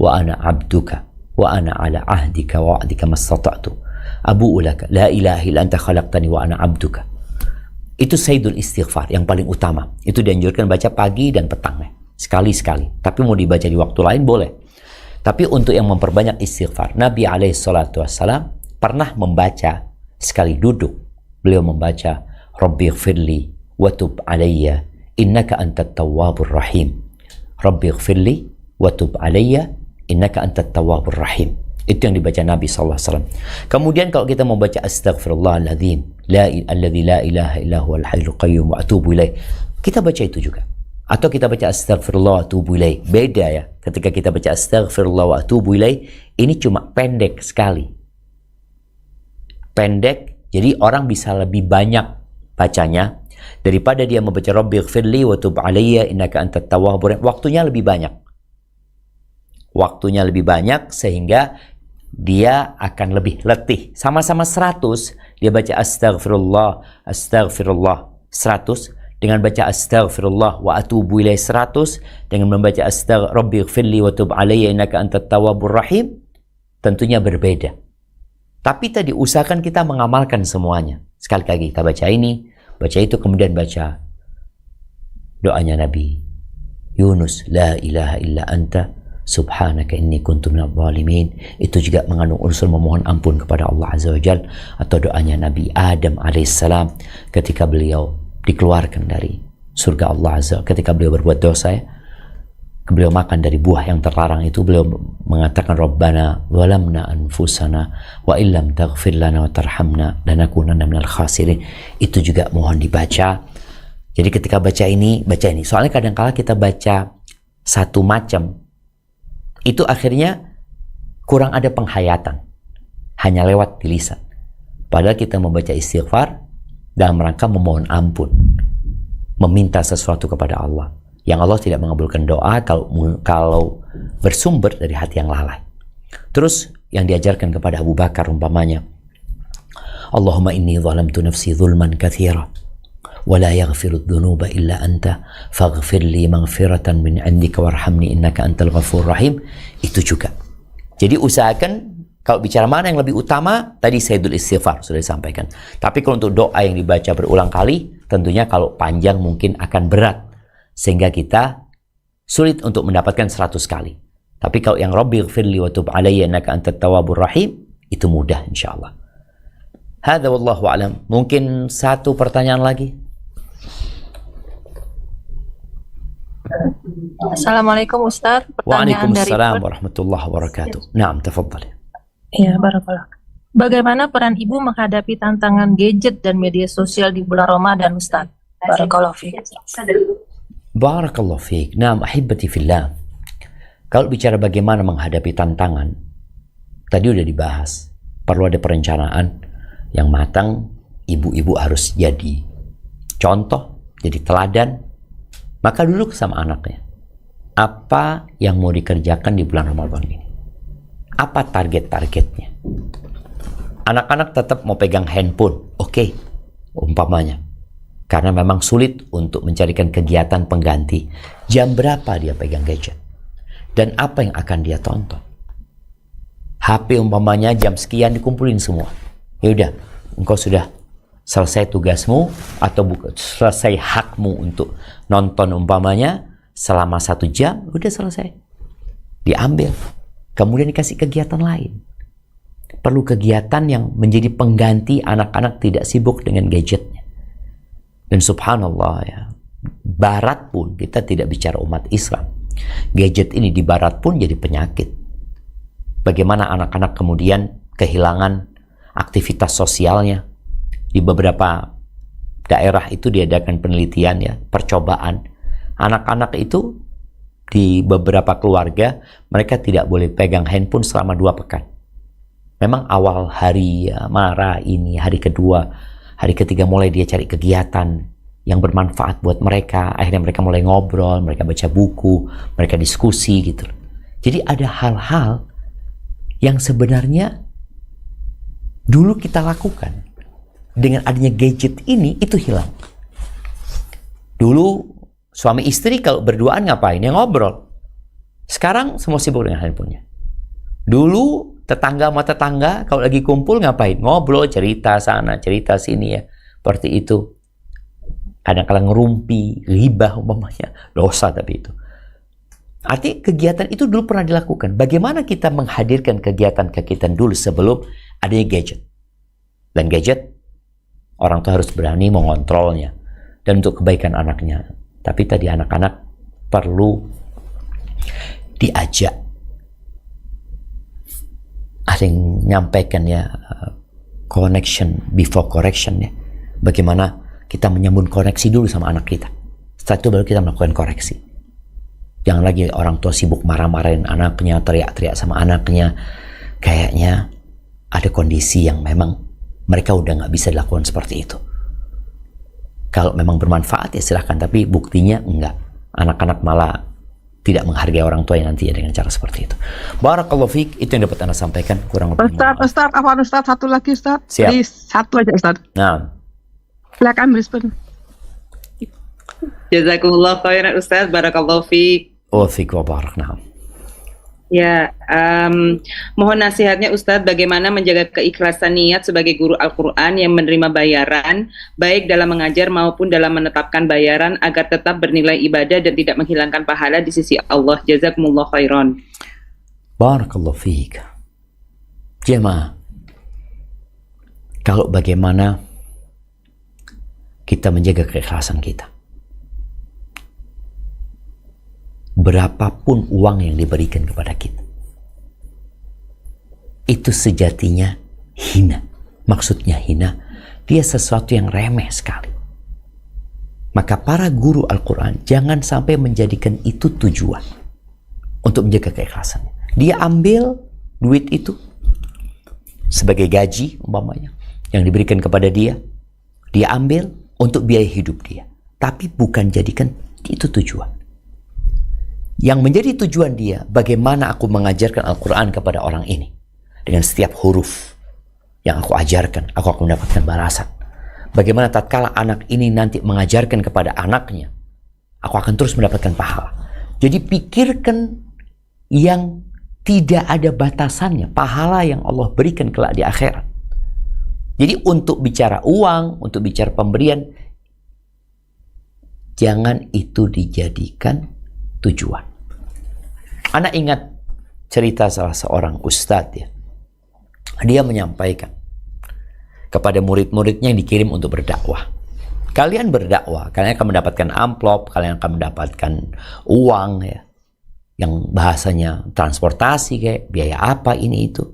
wa ana abduka wa ana ala ahdika wa wa'dika mastata'tu abu'u laka la ilaha illa anta khalaqtani wa ana abduka. Itu Sayyidul istighfar yang paling utama. Itu dianjurkan baca pagi dan petang sekali-sekali. Tapi mau dibaca di waktu lain boleh. Tapi untuk yang memperbanyak istighfar, Nabi SAW pernah membaca sekali duduk. Beliau membaca Rabbighfirli wa tub alayya innaka antat tawwabur rahim. Rabbighfirli wa tub alayya innaka antat tawwabur rahim. Itu yang dibaca Nabi SAW. Kemudian kalau kita membaca astaghfirullahaladzim alladzi la ilaha illa huwal hayyul qayyum wa atubu ilaih, kita baca itu juga. Atau kita baca astaghfirullah wa atubu ilaih. Beda ya, ketika kita baca astaghfirullah wa atubu ilaih, ini cuma pendek sekali. Pendek, jadi orang bisa lebih banyak bacanya daripada dia membaca Rabbighfirli wa tub alayya innaka antat tawwabur rahim. Waktunya lebih banyak. Waktunya lebih banyak sehingga dia akan lebih letih. Sama-sama 100, dia baca astaghfirullah 100, dengan baca astaghfirullah wa atubu ilaih 100, dengan membaca Rabbighfirli wa tub alayya innaka antat tawwabur rahim, tentunya berbeda. Tapi tadi usahakan kita mengamalkan semuanya. Sekali lagi kita baca ini, baca itu, kemudian baca doanya Nabi Yunus, la ilaha illa anta subhanaka inni kuntu minadh dhalimin. Itu juga mengandung unsur memohon ampun kepada Allah Azza wa Jalla. Atau doanya Nabi Adam alaihissalam ketika beliau dikeluarkan dari surga Allah Azza, ketika beliau berbuat dosa ya, beliau makan dari buah yang terlarang itu, beliau mengatakan Rabbana walamna anfusana wa illam taghfir lana wa tarhamna lanakunanna minal khasirin. Itu juga mohon dibaca. Jadi ketika baca ini, soalnya kadang-kala kita baca satu macam itu akhirnya kurang ada penghayatan. hanya lewat di lisan. Padahal kita membaca istighfar dalam rangka memohon ampun, meminta sesuatu kepada Allah, yang Allah tidak mengabulkan doa kalau bersumber dari hati yang lalai. Terus yang diajarkan kepada Abu Bakar umpamanya, Allahumma inni zalamtu nafsi zulman katsira wa la yaghfiru dzunuba illa anta faghfir li maghfiratan min 'indika warhamni innaka antal ghafurur rahim. Itu juga. Jadi usahakan kalau bicara mana yang lebih utama, tadi Sayyidul Istighfar sudah disampaikan. Tapi kalau untuk doa yang dibaca berulang kali, tentunya kalau panjang mungkin akan berat, sehingga kita sulit untuk mendapatkan 100 kali. Tapi kalau yang Rabbighfirli wa tub alayya innaka antat tawwabur rahim, itu mudah insyaallah. Hadza wallahu alam. Mungkin satu pertanyaan lagi.
Assalamualaikum Ustaz. Pertanyaan dari
Waalaikumsalam warahmatullahi wabarakatuh. Naam, tafadhal.
Ya, barakallah. Bagaimana peran ibu menghadapi tantangan gadget dan media sosial di bulan Ramadan, Ustaz? Barakallahu fiik.
Barakallahu fiik. Naam, ahibati fillah. Kalau bicara bagaimana menghadapi tantangan, tadi udah dibahas. Perlu ada perencanaan yang matang. Ibu-ibu harus jadi contoh, jadi teladan. Maka duduk sama anaknya. Apa yang mau dikerjakan di bulan Ramadan ini? Apa target-targetnya? Anak-anak tetap mau pegang handphone. Oke, umpamanya. Karena memang sulit untuk mencarikan kegiatan pengganti. Jam berapa dia pegang gadget? Dan apa yang akan dia tonton? HP umpamanya jam sekian dikumpulin semua. Ya udah, engkau sudah selesai tugasmu atau selesai hakmu untuk nonton umpamanya selama 1 jam, udah selesai. Diambil. Kemudian dikasih kegiatan lain. Perlu kegiatan yang menjadi pengganti anak-anak tidak sibuk dengan gadgetnya. Dan subhanallah ya, Barat pun, kita tidak bicara umat Islam, gadget ini di Barat pun jadi penyakit. Bagaimana anak-anak kemudian kehilangan aktivitas sosialnya. Di beberapa daerah itu diadakan penelitian ya, percobaan. Anak-anak itu di beberapa keluarga, mereka tidak boleh pegang handphone selama 2 pekan. Memang awal hari ya, marah ini, hari kedua, hari ketiga mulai dia cari kegiatan yang bermanfaat buat mereka. Akhirnya mereka mulai ngobrol, mereka baca buku, mereka diskusi gitu. Jadi ada hal-hal yang sebenarnya dulu kita lakukan. Dengan adanya gadget ini, itu hilang. Dulu suami istri kalau berduaan ngapain? Ya ngobrol. Sekarang semua sibuk dengan handphonenya. Dulu tetangga sama tetangga kalau lagi kumpul ngapain? Ngobrol, cerita sana, cerita sini ya. Seperti itu. Kadang-kadang ngerumpi, ghibah umpamanya. Dosa tapi itu. Artinya kegiatan itu dulu pernah dilakukan. Bagaimana kita menghadirkan kegiatan-kegiatan dulu sebelum adanya gadget. Dan gadget, orang tua harus berani mengontrolnya. Dan untuk kebaikan anaknya. Tapi tadi anak-anak perlu diajak. Ada yang nyampaikan ya, connection before correction ya. Bagaimana kita menyambung koneksi dulu sama anak kita. Setelah itu baru kita melakukan koreksi. Jangan lagi orang tua sibuk marah-marahin anaknya, teriak-teriak sama anaknya. Kayaknya ada kondisi yang memang mereka udah nggak bisa dilakukan seperti itu. Kalau memang bermanfaat ya silahkan, tapi buktinya enggak. Anak-anak malah tidak menghargai orang tua yang nanti ya dengan cara seperti itu. Barakallahu fiik, itu yang dapat Anda sampaikan. Kurang lebih.
Ustaz, satu lagi Ustaz.
Siap.
Jadi satu aja Ustaz.
Nah,
Silakan respon.
Jazakumullah khairan Ustaz, barakallahu fiik.
wa fiik wa barak. Nah.
Ya, mohon nasihatnya Ustadz bagaimana menjaga keikhlasan niat sebagai guru Al-Quran yang menerima bayaran, baik dalam mengajar maupun dalam menetapkan bayaran agar tetap bernilai ibadah dan tidak menghilangkan pahala di sisi Allah. Jazakumullah khairan.
Barakallahu fiik. Jemaah, kalau bagaimana kita menjaga keikhlasan kita, berapapun uang yang diberikan kepada kita, itu sejatinya hina. Maksudnya hina, dia sesuatu yang remeh sekali. Maka para guru Al-Quran jangan sampai menjadikan itu tujuan untuk menjaga keikhlasannya. Dia ambil duit itu sebagai gaji umpamanya yang diberikan kepada dia, dia ambil untuk biaya hidup dia. Tapi bukan jadikan itu tujuan. Yang menjadi tujuan dia, bagaimana aku mengajarkan Al-Quran kepada orang ini. Dengan setiap huruf yang aku ajarkan, aku akan mendapatkan balasan. Bagaimana tatkala anak ini nanti mengajarkan kepada anaknya, aku akan terus mendapatkan pahala. Jadi pikirkan yang tidak ada batasannya, pahala yang Allah berikan kelak di akhirat. Jadi untuk bicara uang, untuk bicara pemberian, jangan itu dijadikan tujuan. Anak ingat cerita salah seorang ustadz ya. Dia menyampaikan kepada murid-muridnya yang dikirim untuk berdakwah. Kalian berdakwah, kalian akan mendapatkan amplop, kalian akan mendapatkan uang ya. Yang bahasanya transportasi kayak biaya apa ini itu.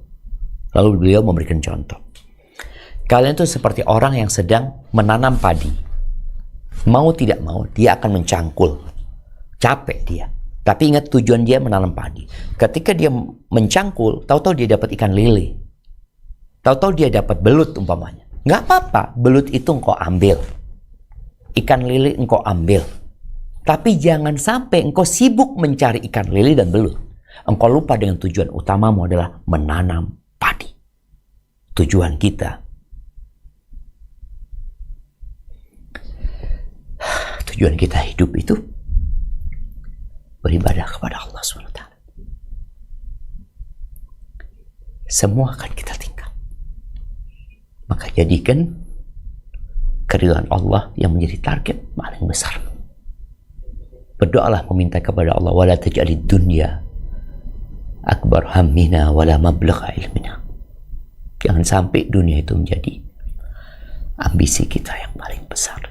Lalu beliau memberikan contoh. Kalian itu seperti orang yang sedang menanam padi. Mau tidak mau dia akan mencangkul. Capek dia. Tapi ingat tujuan dia menanam padi. Ketika dia mencangkul, tahu-tahu dia dapat ikan lele. Tahu-tahu dia dapat belut umpamanya. Nggak apa-apa, belut itu engkau ambil. Ikan lele engkau ambil. Tapi jangan sampai engkau sibuk mencari ikan lele dan belut. Engkau lupa dengan tujuan utamamu adalah menanam padi. Tujuan kita. Tujuan kita hidup itu beribadah kepada Allah SWT. Semua akan kita tinggal. Maka jadikan keridhaan Allah yang menjadi target paling besar. Berdoalah meminta kepada Allah, wala taj'alid dunya akbar hammina wala mablagha ilmina. Jangan sampai dunia itu menjadi ambisi kita yang paling besar.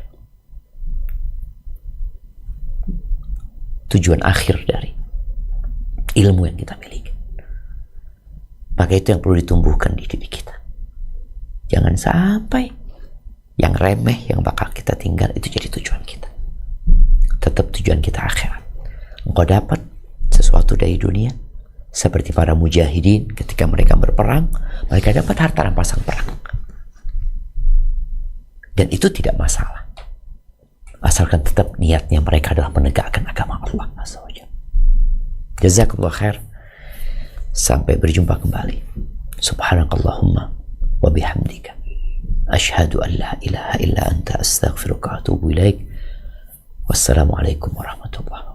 Tujuan akhir dari ilmu yang kita miliki. Maka itu yang perlu ditumbuhkan di diri kita. Jangan sampai yang remeh yang bakal kita tinggal itu jadi tujuan kita. Tetap tujuan kita akhirat. Engkau dapat sesuatu dari dunia seperti para mujahidin ketika mereka berperang, mereka dapat harta rampasan perang. Dan itu tidak masalah. Asalkan tetap niatnya mereka adalah menegakkan agama Allah Azza wa Jalla. Jazakallah khair. Sampai berjumpa kembali. Subhanakallahumma wa bihamdika. Ashhadu an la ilaha illa anta astaghfiruka wa atubu ilaik. Wassalamualaikum warahmatullahi wabarakatuh.